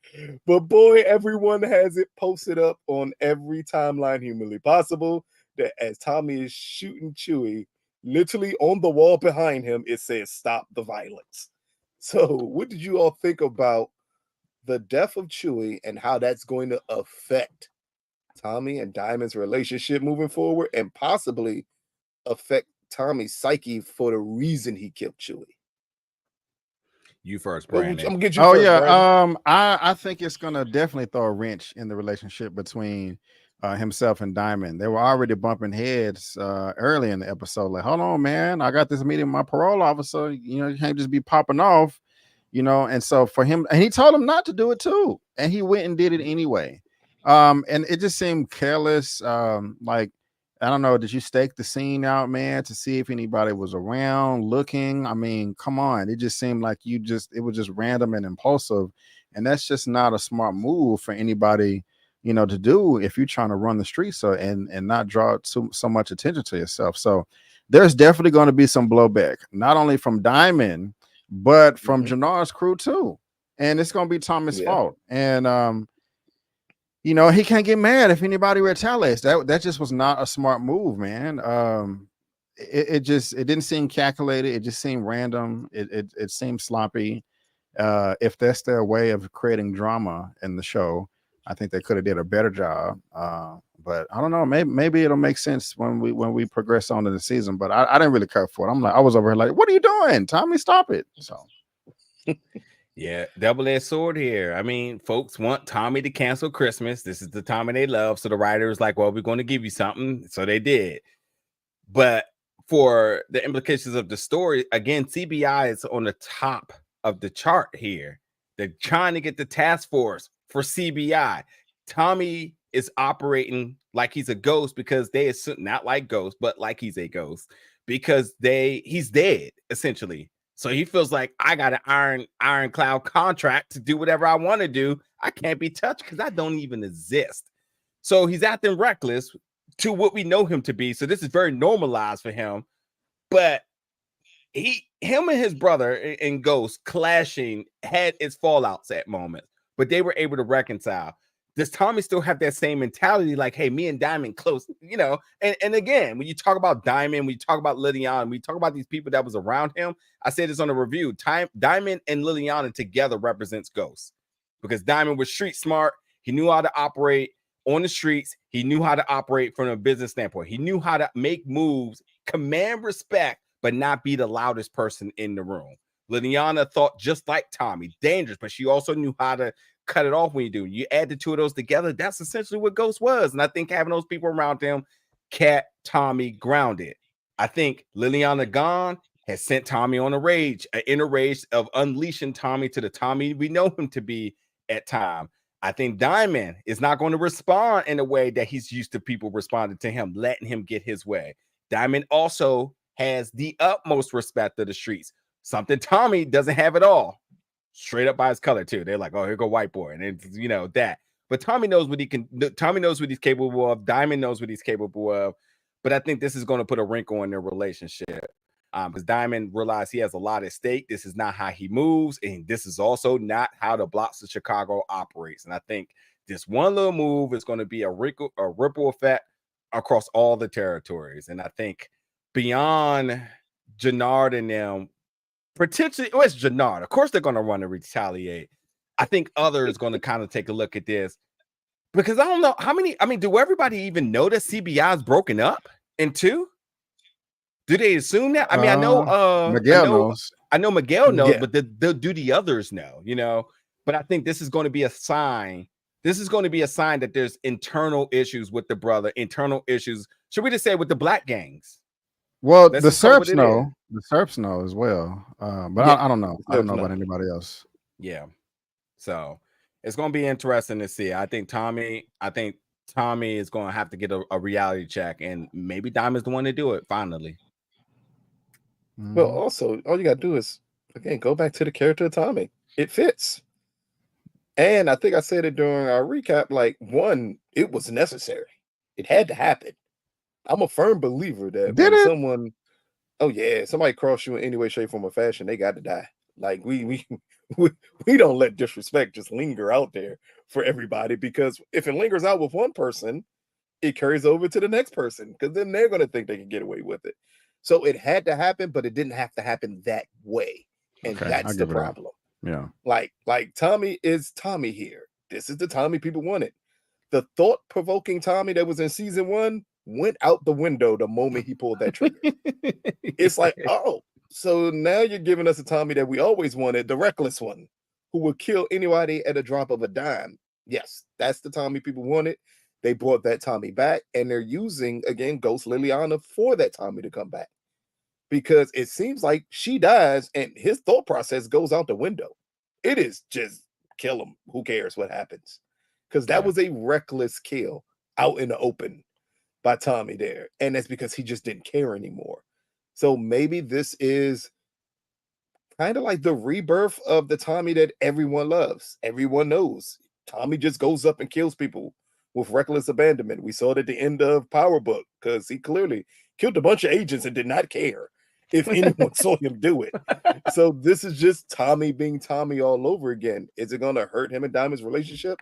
But boy, everyone has it posted up on every timeline humanly possible that as Tommy is shooting Chewie, literally on the wall behind him, it says Stop the Violence. So what did you all think about the death of Chewie and how that's going to affect Tommy and Diamond's relationship moving forward and possibly affect Tommy's psyche for the reason he killed Chewie? You first, Brandon. I'm gonna get you first, Brandon. I think it's gonna definitely throw a wrench in the relationship between himself and Diamond. They were already bumping heads early in the episode. Like, hold on, man, I got this meeting with my parole officer. You know, you can't just be popping off, you know. And so for him, and he told him not to do it too, and he went and did it anyway. And it just seemed careless. Like, I don't know, did you stake the scene out, man, to see if anybody was around looking? I mean, come on. It just seemed like it was just random and impulsive. And that's just not a smart move for anybody, you know, to do if you're trying to run the streets and not draw so much attention to yourself. So there's definitely going to be some blowback, not only from Diamond, but from Jenard's crew too. And it's going to be Tommy's fault. And, you know, he can't get mad if anybody retaliates. That just was not a smart move, man. It didn't seem calculated. It just seemed random. It seemed sloppy. If that's their way of creating drama in the show, I think they could have did a better job. But I don't know. Maybe it'll make sense when we progress on in the season. But I didn't really care for it. I was over here like, what are you doing, Tommy? Stop it. So Yeah, double-edged sword here. I mean, folks want Tommy to cancel Christmas. This is the Tommy they love. So the writer was like, well, we're going to give you something. So they did. But for the implications of the story, again, CBI is on the top of the chart here. They're trying to get the task force for CBI. Tommy is operating like he's a ghost because they assume, not like ghost, but like he's a ghost because he's dead essentially. So he feels like I got an ironclad contract to do whatever I want to do. I can't be touched because I don't even exist. So he's acting reckless to what we know him to be. So this is very normalized for him. But him and his brother in Ghost clashing had its fallouts at moments, but they were able to reconcile. Does Tommy still have that same mentality? Like, hey, me and Diamond close, you know? And again, when you talk about Diamond, when you talk about Liliana, when you talk about these people that was around him, I said this on a review. Diamond and Liliana together represents Ghost because Diamond was street smart. He knew how to operate on the streets. He knew how to operate from a business standpoint. He knew how to make moves, command respect, but not be the loudest person in the room. Liliana thought just like Tommy, dangerous, but she also knew how to cut it off when you do. You add the two of those together, that's essentially what Ghost was. And I think having those people around him kept Tommy grounded. I think Liliana gone has sent Tommy on a rage, an inner rage of unleashing Tommy to the Tommy we know him to be at time. I think Diamond is not going to respond in a way that he's used to people responding to him, letting him get his way. Diamond also has the utmost respect of the streets, something Tommy doesn't have at all. Straight up by his color too. They're like, oh, here go white boy, and it's, you know, that. But Tommy knows what he can. Tommy knows what he's capable of. Diamond knows what he's capable of. But I think this is going to put a wrinkle in their relationship. Because Diamond realized he has a lot at stake. This is not how he moves, and this is also not how the blocks of Chicago operates. And I think this one little move is going to be a ripple effect across all the territories. And I think beyond Jenard and them, potentially, it's Jenard. Of course, they're going to run and retaliate. I think others going to kind of take a look at this because I don't know how many. I mean, do everybody even know that CBI is broken up in two? Do they assume that? I mean, I know Miguel knows. I know Miguel knows, Yeah. but do the others know? You know, but I think this is going to be a sign. This is going to be a sign that there's internal issues with the brother, internal issues. Should we just say with the black gangs? Well, Let's the just call it what Serps it know. is. The Serps know as well. But Yeah, I don't know. the I don't Serps know know. about anybody else. Yeah. So it's going to be interesting to see. I think Tommy is going to have to get a reality check, and maybe Diamond's the one to do it finally. Well, also, all you got to do is, again, go back to the character of Tommy. It fits. And I think I said it during our recap, like, one, it was necessary. It had to happen. I'm a firm believer that Did when it? someone, oh yeah, somebody cross you in any way, shape, form, or fashion, they got to die. Like we don't let disrespect just linger out there for everybody, because if it lingers out with one person, it carries over to the next person, because then they're going to think they can get away with it. So it had to happen, but it didn't have to happen that way. And Okay, that's I'll the give it that. problem. Yeah. Like Tommy is Tommy here. This is the Tommy people wanted. The thought-provoking Tommy that was in season 1 went out the window the moment he pulled that trigger. It's like, oh, so now you're giving us a Tommy that we always wanted, the reckless one, who would kill anybody at a drop of a dime. Yes, that's the Tommy people wanted. They brought that Tommy back, and they're using, again, Ghost Liliana for that Tommy to come back. Because it seems like she dies and his thought process goes out the window. It is just kill him. Who cares what happens? Because that was a reckless kill out in the open by Tommy there. And that's because he just didn't care anymore. So maybe this is kind of like the rebirth of the Tommy that everyone loves. Everyone knows. Tommy just goes up and kills people with reckless abandonment. We saw it at the end of Power Book, because he clearly killed a bunch of agents and did not care if anyone saw him do it. So this is just Tommy being Tommy all over again. Is it going to hurt him and Diamond's relationship?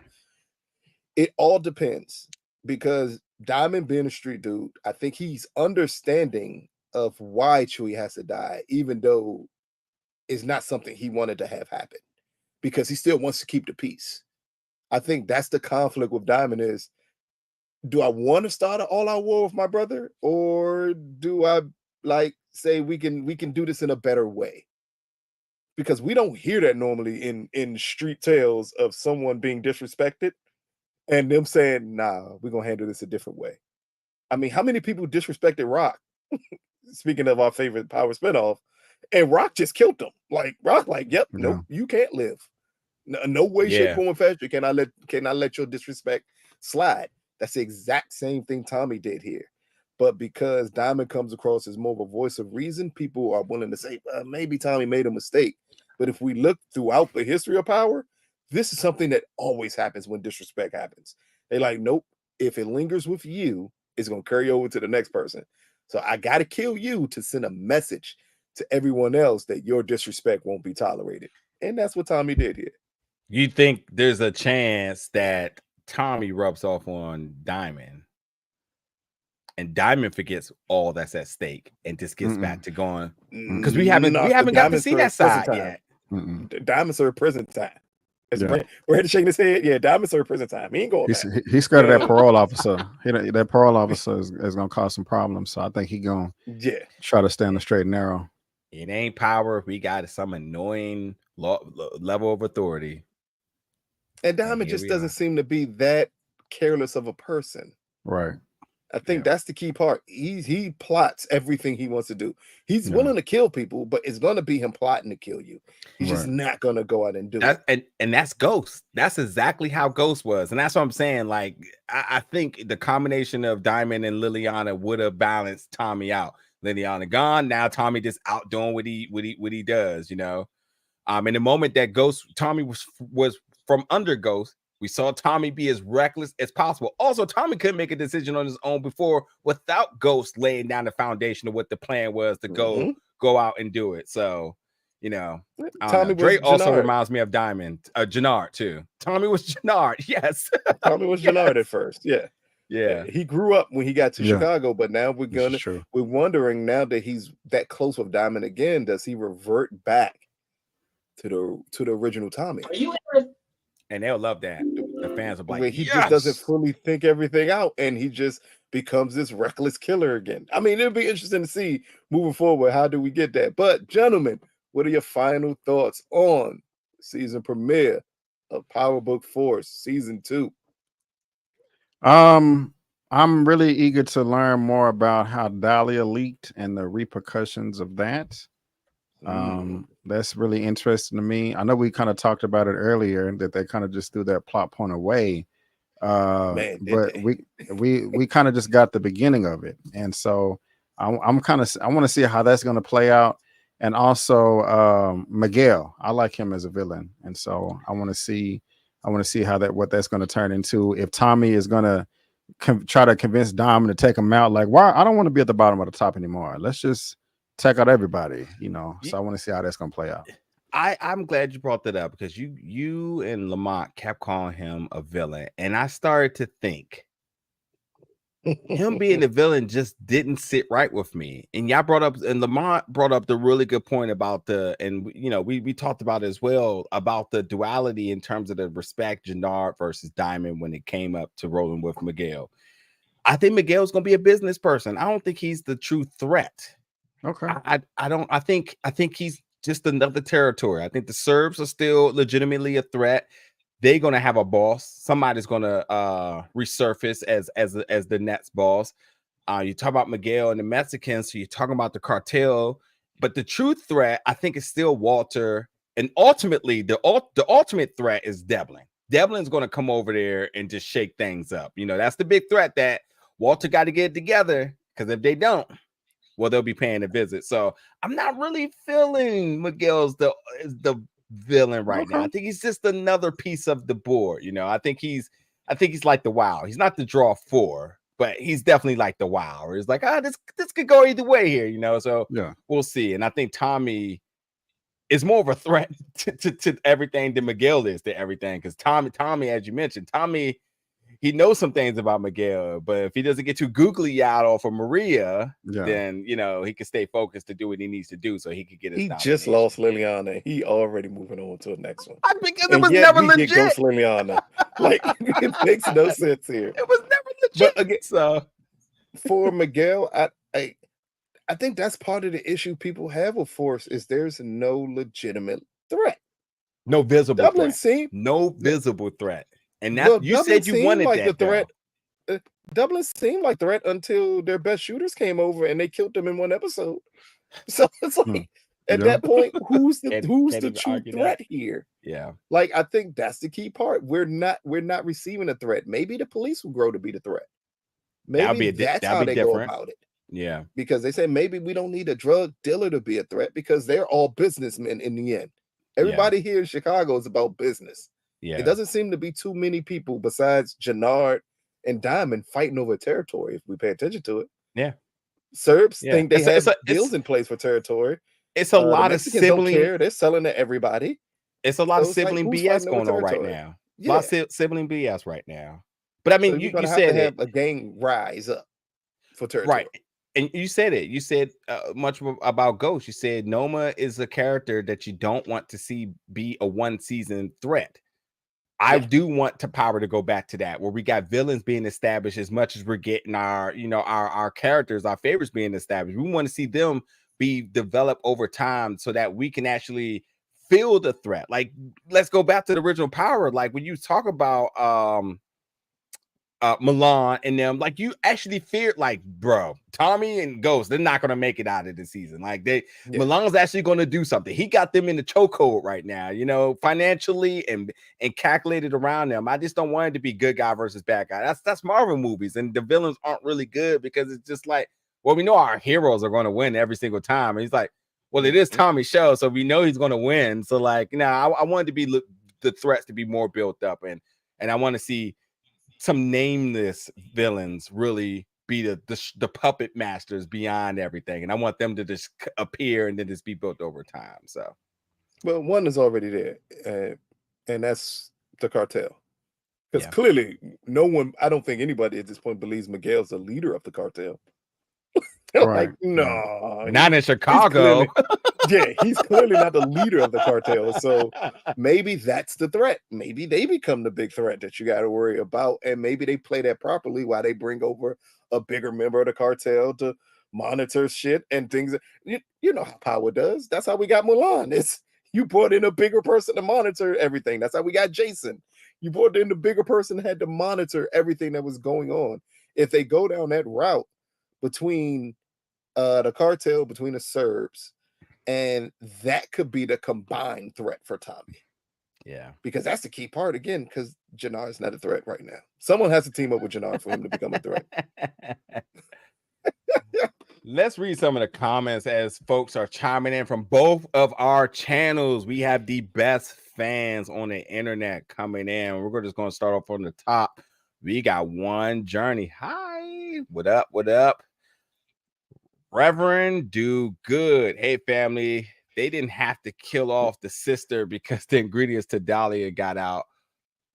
It all depends, because Diamond being a street dude, I think he's understanding of why Chewie has to die, even though it's not something he wanted to have happen, because he still wants to keep the peace. I think that's the conflict with Diamond is, do I want to start an all-out war with my brother, or do I like say we can do this in a better way? because we don't hear that normally in street tales of someone being disrespected and them saying, "Nah, we're gonna handle this a different way." I mean, how many people disrespected Rock? Speaking of our favorite Power spinoff, and Rock just killed them. Like Rock, like, yep, nope, you can't live. No way, shape, Yeah. form, or fashion can I let your disrespect slide. That's the exact same thing Tommy did here. But because Diamond comes across as more of a voice of reason, people are willing to say, maybe Tommy made a mistake. But if we look throughout the history of Power, this is something that always happens when disrespect happens. They're like, nope, if it lingers with you, it's going to carry over to the next person. So I got to kill you to send a message to everyone else that your disrespect won't be tolerated. And that's what Tommy did here. You think there's a chance that Tommy rubs off on Diamond and Diamond forgets all that's at stake and just gets back to going? Because we haven't got to see that side yet. Diamond served prison time. We're shaking his head. Yeah, Diamond served prison time. He ain't going back. He's scared of that parole officer. That parole officer is going to cause some problems. So I think he's going to try to stay on the straight and narrow. It ain't power. We got some annoying level of authority. And Diamond just doesn't seem to be that careless of a person. Right. I think that's the key part. He plots everything he wants to do. He's willing to kill people, but it's going to be him plotting to kill you. He's just not going to go out and do it. And that's Ghost. That's exactly how Ghost was. And that's what I'm saying. Like, I think the combination of Diamond and Liliana would have balanced Tommy out. Liliana gone. Now Tommy just out doing what he does, you know. In the moment that Tommy was from under Ghost, we saw Tommy be as reckless as possible. Also, Tommy couldn't make a decision on his own before without Ghost laying down the foundation of what the plan was to go out and do it. So, you know, Dre also reminds me of Jenard too. Tommy was Jenard. Yes. Tommy was Jenard at first. Yeah. Yeah. He grew up when he got to Chicago, but now we're wondering now that he's that close with Diamond again, does he revert back to the original Tommy? Are you And they'll love that. The fans are like, he just doesn't fully think everything out, and he just becomes this reckless killer again. I mean, it'll be interesting to see moving forward. How do we get that? But gentlemen, what are your final thoughts on season premiere of Power Book Force Season 2? I'm really eager to learn more about how Dahlia leaked and the repercussions of that. That's really interesting to me. I know we kind of talked about it earlier that they kind of just threw that plot point away. But we kind of just got the beginning of it. And so I want to see how that's going to play out. And also Miguel, I like him as a villain. And so I want to see what that's going to turn into. If Tommy is going to try to convince Dom to take him out, like, why? I don't want to be at the bottom of the top anymore. Let's just take out everybody, you know. So I want to see how that's going to play out. I'm glad you brought that up because you and Lamont kept calling him a villain, and I started to think him being a villain just didn't sit right with me. And Lamont brought up the really good point about we talked about it as well about the duality in terms of the respect Jenard versus Diamond when it came up to rolling with Miguel. I think Miguel's going to be a business person. I don't think he's the true threat. Okay. I think he's just another territory. I think the Serbs are still legitimately a threat. They're gonna have a boss. Somebody's gonna resurface as the Nets boss. You talk about Miguel and the Mexicans, so you're talking about the cartel, but the true threat, I think, is still Walter. And ultimately, the ultimate threat is Devlin. Devlin's gonna come over there and just shake things up. You know, that's the big threat that Walter got to get together, because if they don't, well, they'll be paying a visit. So I'm not really feeling Miguel's the villain right now. I think he's just another piece of the board. You know, I think he's like the WoW. He's not the draw 4, but he's definitely like the WoW. Or he's like, this could go either way here, you know. So we'll see. And I think Tommy is more of a threat to everything than Miguel is to everything. Because Tommy, as you mentioned, Tommy, he knows some things about Miguel, but if he doesn't get too googly out off of Maria, then, you know, he can stay focused to do what he needs to do so he could get his nomination. Just lost Liliana. He already moving on to the next one. Because it was never legit. Ghost Liliana. Like, it makes no sense here. It was never legit. But again, for Miguel, I I think that's part of the issue people have with Force is there's no legitimate threat. No visible Dublin threat. seemed No visible threat. And that well, you Dublin said you seemed wanted like that the threat. though. Dublin seemed like threat until their best shooters came over and they killed them in one episode. So it's like at Yeah. that point, who's the Can't true argue threat that. here? Yeah. Like I think that's the key part. We're not receiving a threat. Maybe the police will grow to be the threat. Maybe that's how they go about it. Yeah. Because they say maybe we don't need a drug dealer to be a threat because they're all businessmen in the end. Everybody here in Chicago is about business. Yeah. It doesn't seem to be too many people besides Jenard and Diamond fighting over territory if we pay attention to it. Yeah. Serbs Yeah. think they have deals in place for territory. It's a lot of Mexicans don't sibling. care. They're selling to everybody. It's a lot of So it's like, sibling who's BS fighting over going on right territory? now. A Yeah. lot of sibling BS right now. But I mean, So you you're gonna have said to it. have a gang rise up for territory. Right. And you said it. You said much about Ghost. You said Noma is a character that you don't want to see be a one-season threat. I do want to power to go back to that, where we got villains being established as much as we're getting our, our characters, our favorites being established. We want to see them be developed over time so that we can actually feel the threat. Like, let's go back to the original Power. Like when you talk about Milan and them, like you actually feared, like, bro, Tommy and Ghost, they're not gonna make it out of the season. Like Milan's actually gonna do something. He got them in the chokehold right now, financially and calculated around them. I just don't want it to be good guy versus bad guy. That's Marvel movies, and the villains aren't really good because it's just like, well, we know our heroes are going to win every single time. And he's like, well, it is Tommy's show, so we know he's going to win. So like, I wanted to be the threats to be more built up, and I want to see some nameless villains really be the puppet masters beyond everything, and I want them to just appear and then just be built over time. So, well, one is already there, and that's the cartel. Because clearly, no one, I don't think anybody at this point believes Miguel's the leader of the cartel. Like, no, not in Chicago. He's clearly not the leader of the cartel. So maybe that's the threat. Maybe they become the big threat that you got to worry about, and maybe they play that properly while they bring over a bigger member of the cartel to monitor shit and things. You know how power does. That's how we got Mulan. It's you brought in a bigger person to monitor everything. That's how we got Jason. You brought in the bigger person that had to monitor everything that was going on. If they go down that route between the cartel, between the Serbs, and that could be the combined threat for Tommy. Yeah, because that's the key part again. Because Jenard's not a threat right now. Someone has to team up with Jenard for him to become a threat. Let's read some of the comments as folks are chiming in from both of our channels. We have the best fans on the internet coming in. We're just going to start off on the top. We got One Journey. Hi, what up? What up? Reverend Do Good. Hey, family. They didn't have to kill off the sister because the ingredients to Dahlia got out,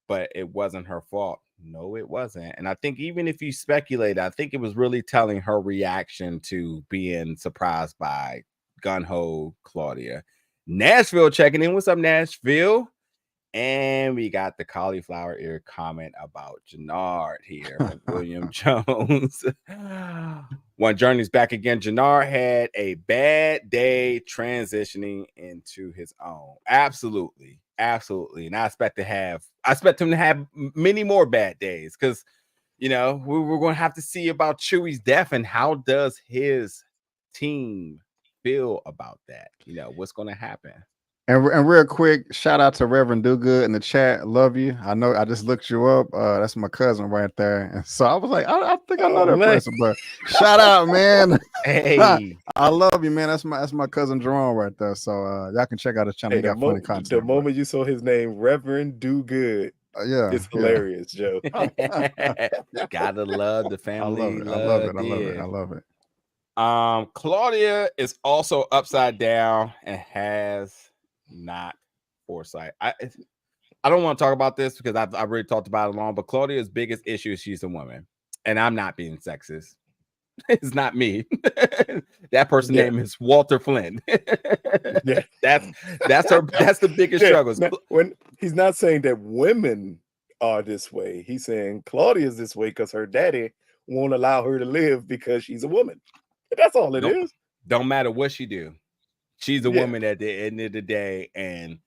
but it wasn't her fault. No, it wasn't. And I think even if you speculate, I think it was really telling her reaction to being surprised by gun-ho Claudia. Nashville checking in. What's up, Nashville? And we got the cauliflower ear comment about Jenard here from William Jones. One Journey's back again. Jenard had a bad day transitioning into his own. Absolutely. Absolutely. And I expect him to have many more bad days because, we're going to have to see about Chewie's death and how does his team feel about that? What's going to happen? And real quick, shout out to Reverend Do Good in the chat. Love you. I know I just looked you up. That's my cousin right there. And so I was like, I think I know that person, but shout out, man. Hey, I love you, man. That's my cousin Jerome right there. So y'all can check out his channel. He got funny content. The moment you saw his name, Reverend Do Good. It's hilarious, Joe. Gotta love the family. I love it. Claudia is also upside down and has not foresight. I don't want to talk about this because I've already talked about it long, but Claudia's biggest issue is she's a woman, and I'm not being sexist. It's not me. That person's name is Walter Flynn. That's the biggest struggle. Now, when he's not saying that women are this way, he's saying Claudia's this way because her daddy won't allow her to live because she's a woman. That's all it is. Don't matter what she do. She's a woman at the end of the day, and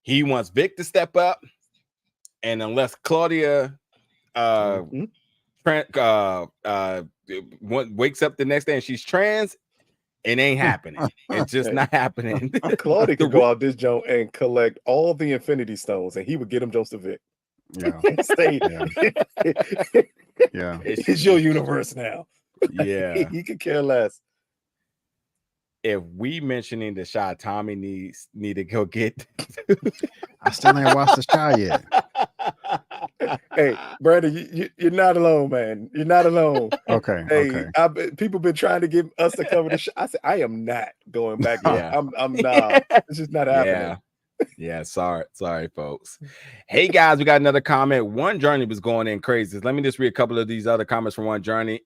he wants Vic to step up. And unless Claudia wakes up the next day and she's trans, it ain't happening. It's just not happening. Claudia could go out this joint and collect all the Infinity Stones, and he would get them just to Vic. Yeah. Stay. Yeah. It's your universe now. Yeah. He could care less. If we mentioning the shot, Tommy need to go get. I still ain't watched the shot yet. Hey, Brandon, you're not alone, man. You're not alone. Okay. Hey, okay. People been trying to get us to cover the shot. I said, I am not going back. Yeah. I'm not. It's just not happening. Yeah. Sorry, folks. Hey guys, we got another comment. One Journey was going in crazy. Let me just read a couple of these other comments from One Journey.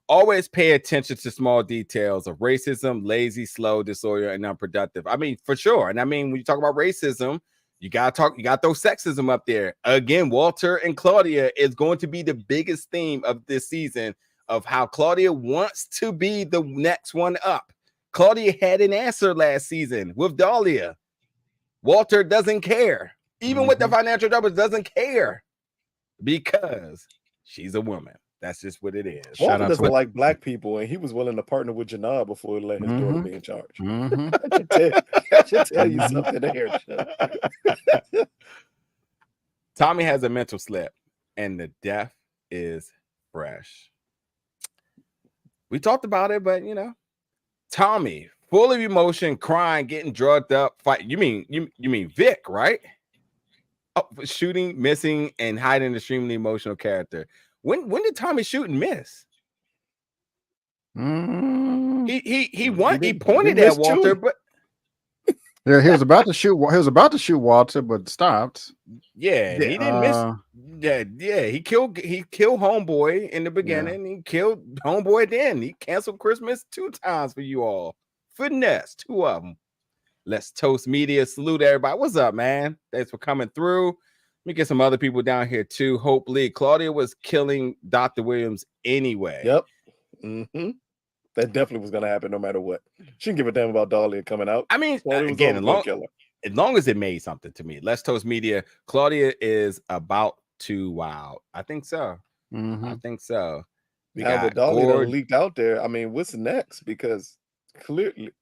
Always pay attention to small details of racism, lazy, slow, disorder, and unproductive. I mean, for sure. And I mean, when you talk about racism, you got to throw sexism up there. Again, Walter and Claudia is going to be the biggest theme of this season of how Claudia wants to be the next one up. Claudia had an answer last season with Dahlia. Walter doesn't care. Even with the financial troubles, doesn't care because she's a woman. That's just what it is. Walter doesn't like black people, and he was willing to partner with Jenard before he let his daughter be in charge. I should tell you something there. Tommy has a mental slip, and the death is fresh. We talked about it, but Tommy, full of emotion, crying, getting drugged up, fight. You mean Vic, right? Oh, shooting, missing, and hiding an extremely emotional character. When did Tommy shoot and miss? He pointed at Walter, but yeah, he was about to shoot. He was about to shoot Walter, but stopped. Yeah, he didn't miss. Yeah, he killed Homeboy in the beginning. He killed Homeboy then. He canceled Christmas 2 times for you all. Finesse, 2 of them. Let's Toast Media. Salute everybody. What's up, man? Thanks for coming through. Let me get some other people down here too. Hope Lee. Claudia was killing Dr. Williams anyway. Yep. That definitely was going to happen no matter what. She didn't give a damn about Dahlia coming out. I mean, again, as long as it made something to me. Let's Toast Media. Claudia is about to wow. I think so. I think so. We got the Dahlia leaked out there. I mean, what's next? Because clearly,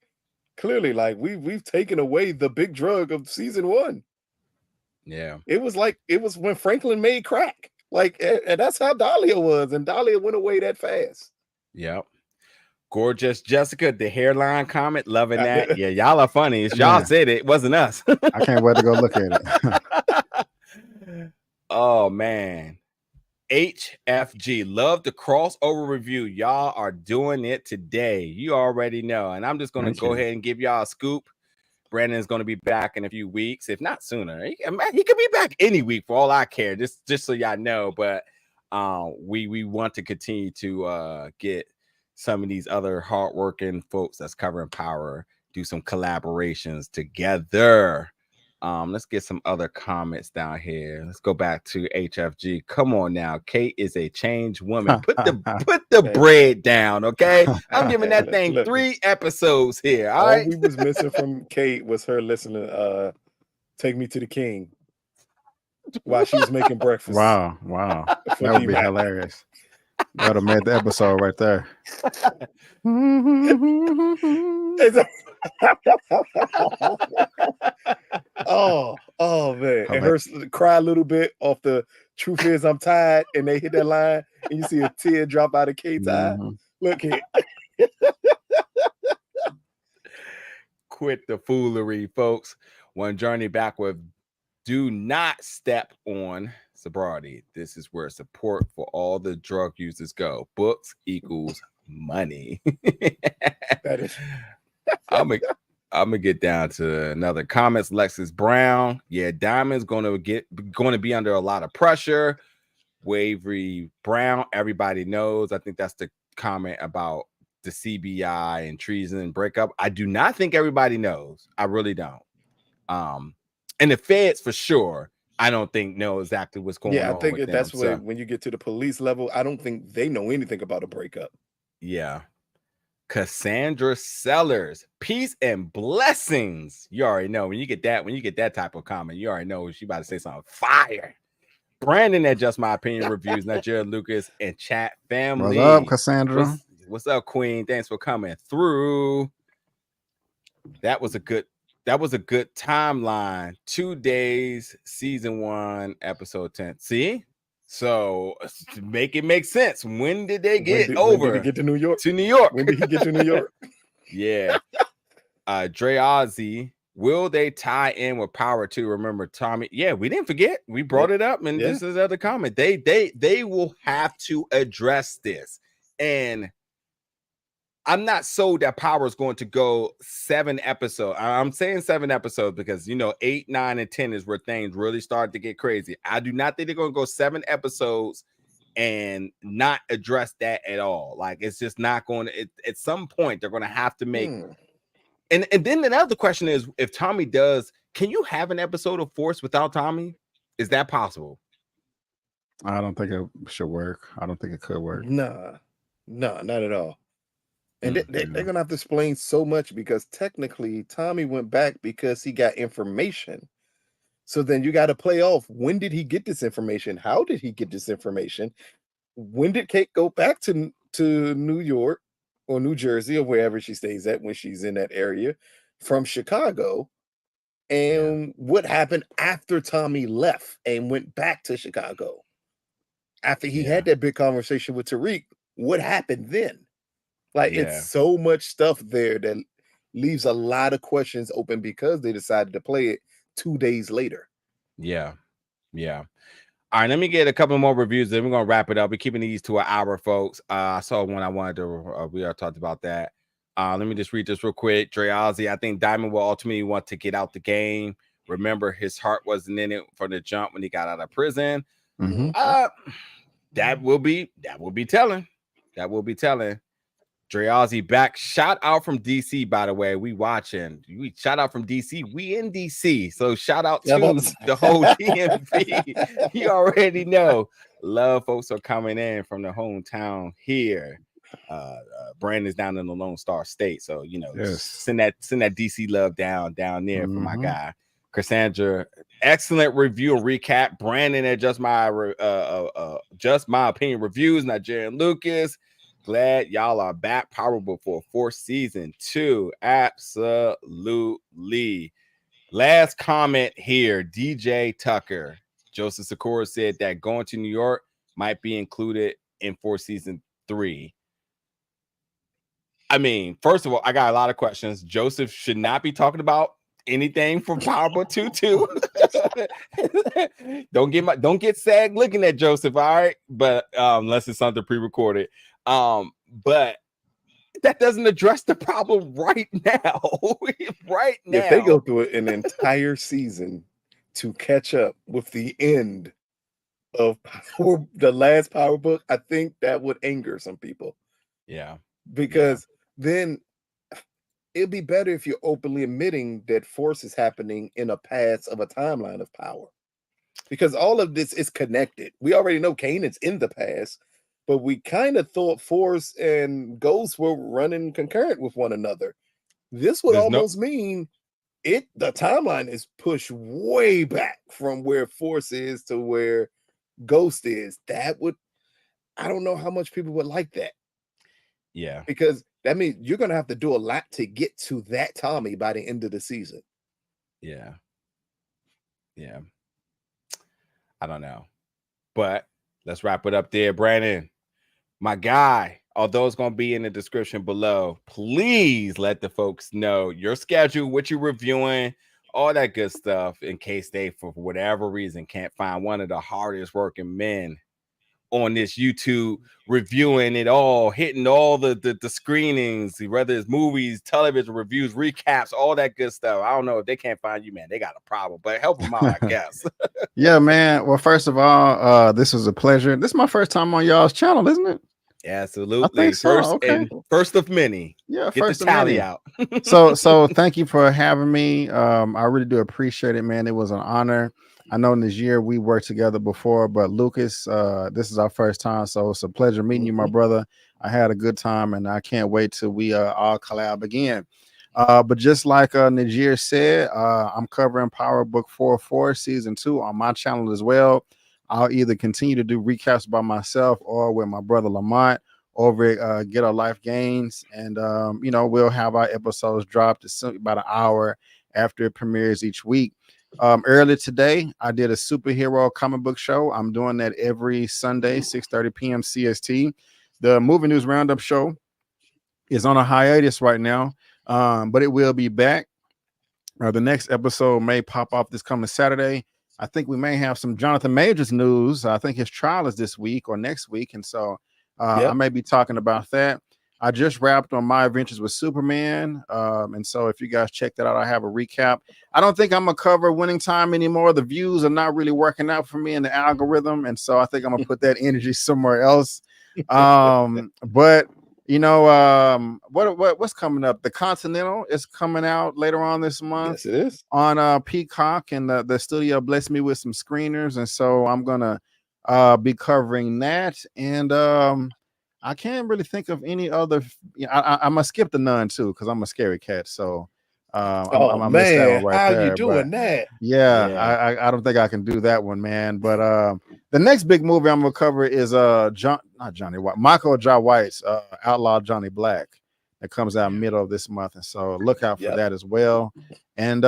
like we've taken away the big drug of season 1. Yeah, it was when Franklin made crack, and that's how Dahlia was, and Dahlia went away that fast. Yep. Gorgeous Jessica, the hairline comment, loving that. Yeah, y'all are funny. Y'all said it wasn't us. I can't wait to go look at it. Oh man, HFG, love the crossover review. Y'all are doing it today. You already know, and I'm just gonna go ahead and give y'all a scoop. Brandon's going to be back in a few weeks, if not sooner. He could be back any week for all I care, just so y'all know. But we want to continue to get some of these other hardworking folks that's covering Power, do some collaborations together. Let's get some other comments down here. Let's go back to HFG. Come on now. Kate is a changed woman. Put the bread down, okay? I'm giving that thing 3 episodes here. All right. We was missing from Kate was her listening Take Me to the King while she was making breakfast. Wow. That would be hilarious. That would have made the episode right there. Oh man. And her cry a little bit off the truth is I'm tired, and they hit that line and you see a tear drop out of Kate's eye. Look here. Quit the foolery, folks. One Journey back with do not step on sobriety. This is where support for all the drug users go. Books equals money. That is. I'm gonna get down to another comments. Lexus Brown, yeah, Diamond's going to be under a lot of pressure. Avery Brown, everybody knows. I think that's the comment about the CBI and treason breakup. I do not think everybody knows. I really don't. And the feds for sure, I don't think know exactly what's going on. Yeah, I think that's when you get to the police level, I don't think they know anything about a breakup. Yeah. Cassandra Sellers, peace and blessings. You already know when you get that type of comment, you already know she about to say something fire. Brandon at Just My Opinion Reviews, Nigeria Lucas, and chat family. What's up, Cassandra? What's up, Queen? Thanks for coming through. That was a good timeline. 2 days, season 1, episode 10. See? So make it make sense. When did they get over? When did he get to New York? To New York. When did he get to New York? Yeah. Dre Ozzy, will they tie in with Power 2? Remember Tommy? Yeah, we didn't forget. We brought it up, and this is the other comment. They will have to address this. And I'm not sold that Power is going to go 7 episodes. I'm saying 7 episodes because 8, 9, and 10 is where things really start to get crazy. I do not think they're going to go 7 episodes and not address that at all. Like, it's just not going to. At some point, they're going to have to make. And then another question is, if Tommy does, can you have an episode of Force without Tommy? Is that possible? I don't think it should work. I don't think it could work. No, not at all. And they're going to have to explain so much because technically Tommy went back because he got information. So then you got to play off. When did he get this information? How did he get this information? When did Kate go back to New York or New Jersey or wherever she stays at when she's in that area from Chicago? And what happened after Tommy left and went back to Chicago? After he had that big conversation with Tariq, what happened then? Like, it's so much stuff there that leaves a lot of questions open because they decided to play it 2 days later. Yeah. All right, let me get a couple more reviews, then we're going to wrap it up. We're keeping these to an hour, folks. I saw one I wanted to, we already talked about that. Let me just read this real quick. Dre Ozzy, I think Diamond will ultimately want to get out the game. Remember, his heart wasn't in it from the jump when he got out of prison. That will be telling. Dre Ozzy back. Shout out from DC, by the way. We watching. We shout out from DC. We in DC. So shout out to the whole DMV. You already know. Love folks are coming in from the hometown here. Brandon's down in the Lone Star State. So send that DC love down there for my guy. Cassandra, excellent review and recap. Brandon at Just My Opinion Reviews, Nigerian Lucas. Glad y'all are back. Powerful for 4th season 2. Absolutely. Last comment here. DJ Tucker. Joseph Sikora said that going to New York might be included in 4th season 3. I mean, first of all, I got a lot of questions. Joseph should not be talking about anything from Powerful 2. Don't get SAG looking at Joseph, all right? But unless it's something pre-recorded. But that doesn't address the problem right now. If they go through an entire season to catch up with the end of the last Power book, I think that would anger some people. Yeah. Because then it'd be better if you're openly admitting that Force is happening in a path of a timeline of Power. Because all of this is connected. We already know Kanan's in the past, but we kind of thought Force and Ghost were running concurrent with one another. This would almost mean the timeline is pushed way back from where Force is to where Ghost is. I don't know how much people would like that. Yeah. Because that means you're going to have to do a lot to get to that Tommy by the end of the season. Yeah. I don't know. But let's wrap it up there. Brandon, my guy, although it's going to be in the description below, please let the folks know your schedule, what you're reviewing, all that good stuff, in case they, for whatever reason, can't find one of the hardest working men on this YouTube, reviewing it all, hitting all the screenings, whether it's movies, television reviews, recaps, all that good stuff. I don't know if they can't find you, man. They got a problem, but help them out, I guess. Yeah, man. Well, first of all, this was a pleasure. This is my first time on y'all's channel, isn't it? Absolutely. I think so. First of many. Yeah, get first the tally many. out. so thank you for having me. I really do appreciate it, man. It was an honor. I know in this year we worked together before, but Lucas, this is our first time, so it's a pleasure meeting you, my brother. I had a good time, and I can't wait till we all collab again. But just like Najir said, I'm covering Power Book 404 Season 2 on my channel as well. I'll either continue to do recaps by myself or with my brother Lamont over at Get Our Life Gains. And, you know, we'll have our episodes dropped about an hour after it premieres each week. Earlier today, I did a superhero comic book show. I'm doing that every Sunday, 6:30 p.m. CST. The Movie News Roundup show is on a hiatus right now, but it will be back. The next episode may pop off this coming Saturday. I think we may have some Jonathan Majors news. I think his trial is this week or next week, and so I may be talking about that. I just wrapped on My Adventures with Superman, and so if you guys check that out, I have a recap. I don't think I'm gonna cover Winning Time anymore. The views are not really working out for me in the algorithm, and so I think I'm gonna put that energy somewhere else. But you know, what's coming up? The Continental is coming out later on this month. Yes, it is on Peacock, and the studio blessed me with some screeners, and so I'm gonna be covering that. And I can't really think of any other. I'm gonna skip the Nun too because I'm a scary cat. So I missed that one right how there. you doing that? Yeah, I don't think I can do that one, man. But the next big movie I'm gonna cover is Michael Jai White's Outlaw Johnny Black that comes out middle of this month, and so look out for that as well. And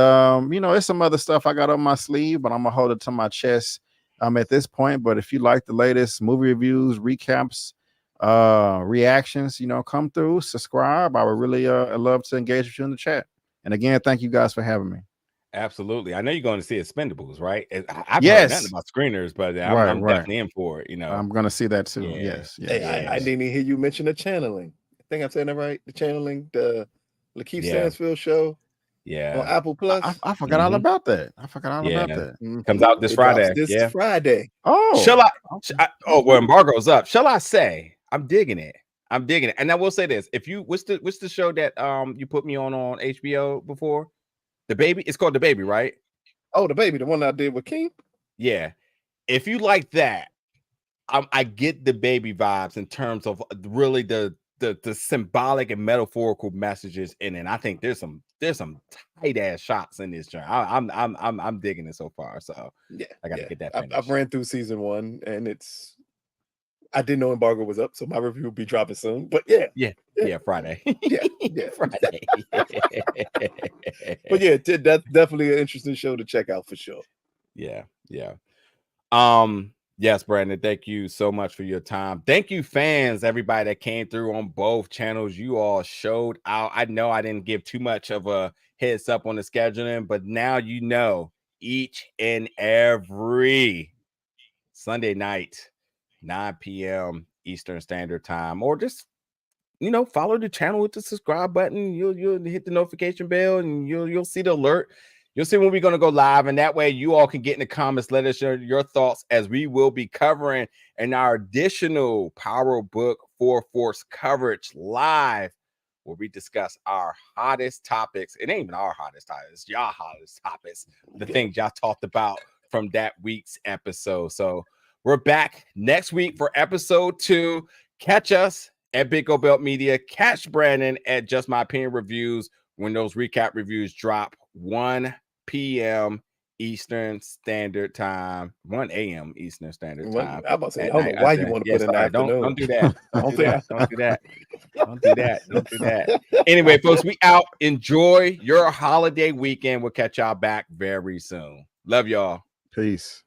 you know, there's some other stuff I got on my sleeve, but I'm gonna hold it to my chest at this point. But if you like the latest movie reviews, recaps, reactions, you know, come through, subscribe. I would really love to engage with you in the chat. And again, thank you guys for having me. Absolutely. I know you're going to see Expendables, right? I've heard nothing about screeners, but I'm definitely in for it. You know, I'm going to see that too. Yes. Hey, I didn't even hear you mention the channeling. I think I'm saying that right. The channeling, the Lakeith Stansfield show. On Apple Plus. I forgot all about that. I forgot all about that. Comes out this Friday. This Friday. Oh, shall I? Well, embargo's up. Shall I say? I'm digging it. I'm digging it. And I will say this: if you, what's the show that you put me on HBO before? The Baby. It's called The Baby, right? Oh, The Baby, the one I did with King. Yeah. If you like that, I get The Baby vibes in terms of really the symbolic and metaphorical messages in it. I think there's some tight ass shots in this joint. I'm digging it so far. So I gotta get that finished. I've ran through season 1 and I didn't know embargo was up, so my review will be dropping soon. But Friday. Friday. But that's definitely an interesting show to check out for sure. Yeah. Yes, Brandon, thank you so much for your time. Thank you, fans, everybody that came through on both channels. You all showed out. I know I didn't give too much of a heads up on the scheduling, but now you know each and every Sunday night, 9 p.m. Eastern Standard Time, or just, you know, follow the channel with the subscribe button. You'll hit the notification bell and you'll see the alert. You'll see when we're going to go live, and that way you all can get in the comments, let us share your thoughts as we will be covering in our additional Power Book 404 coverage live, where we discuss our hottest topics. It ain't even our hottest topics, it's y'all hottest topics, the things y'all talked about from that week's episode. So we're back next week for episode 2. Catch us at Big O Belt Media. Catch Brandon at Just My Opinion Reviews when those recap reviews drop 1 p.m. Eastern Standard Time, 1 a.m. Eastern Standard Time. I'm about to say, I don't know why you want to put in the afternoon. Don't do that. Don't do that. Anyway, folks, we out. Enjoy your holiday weekend. We'll catch y'all back very soon. Love y'all. Peace.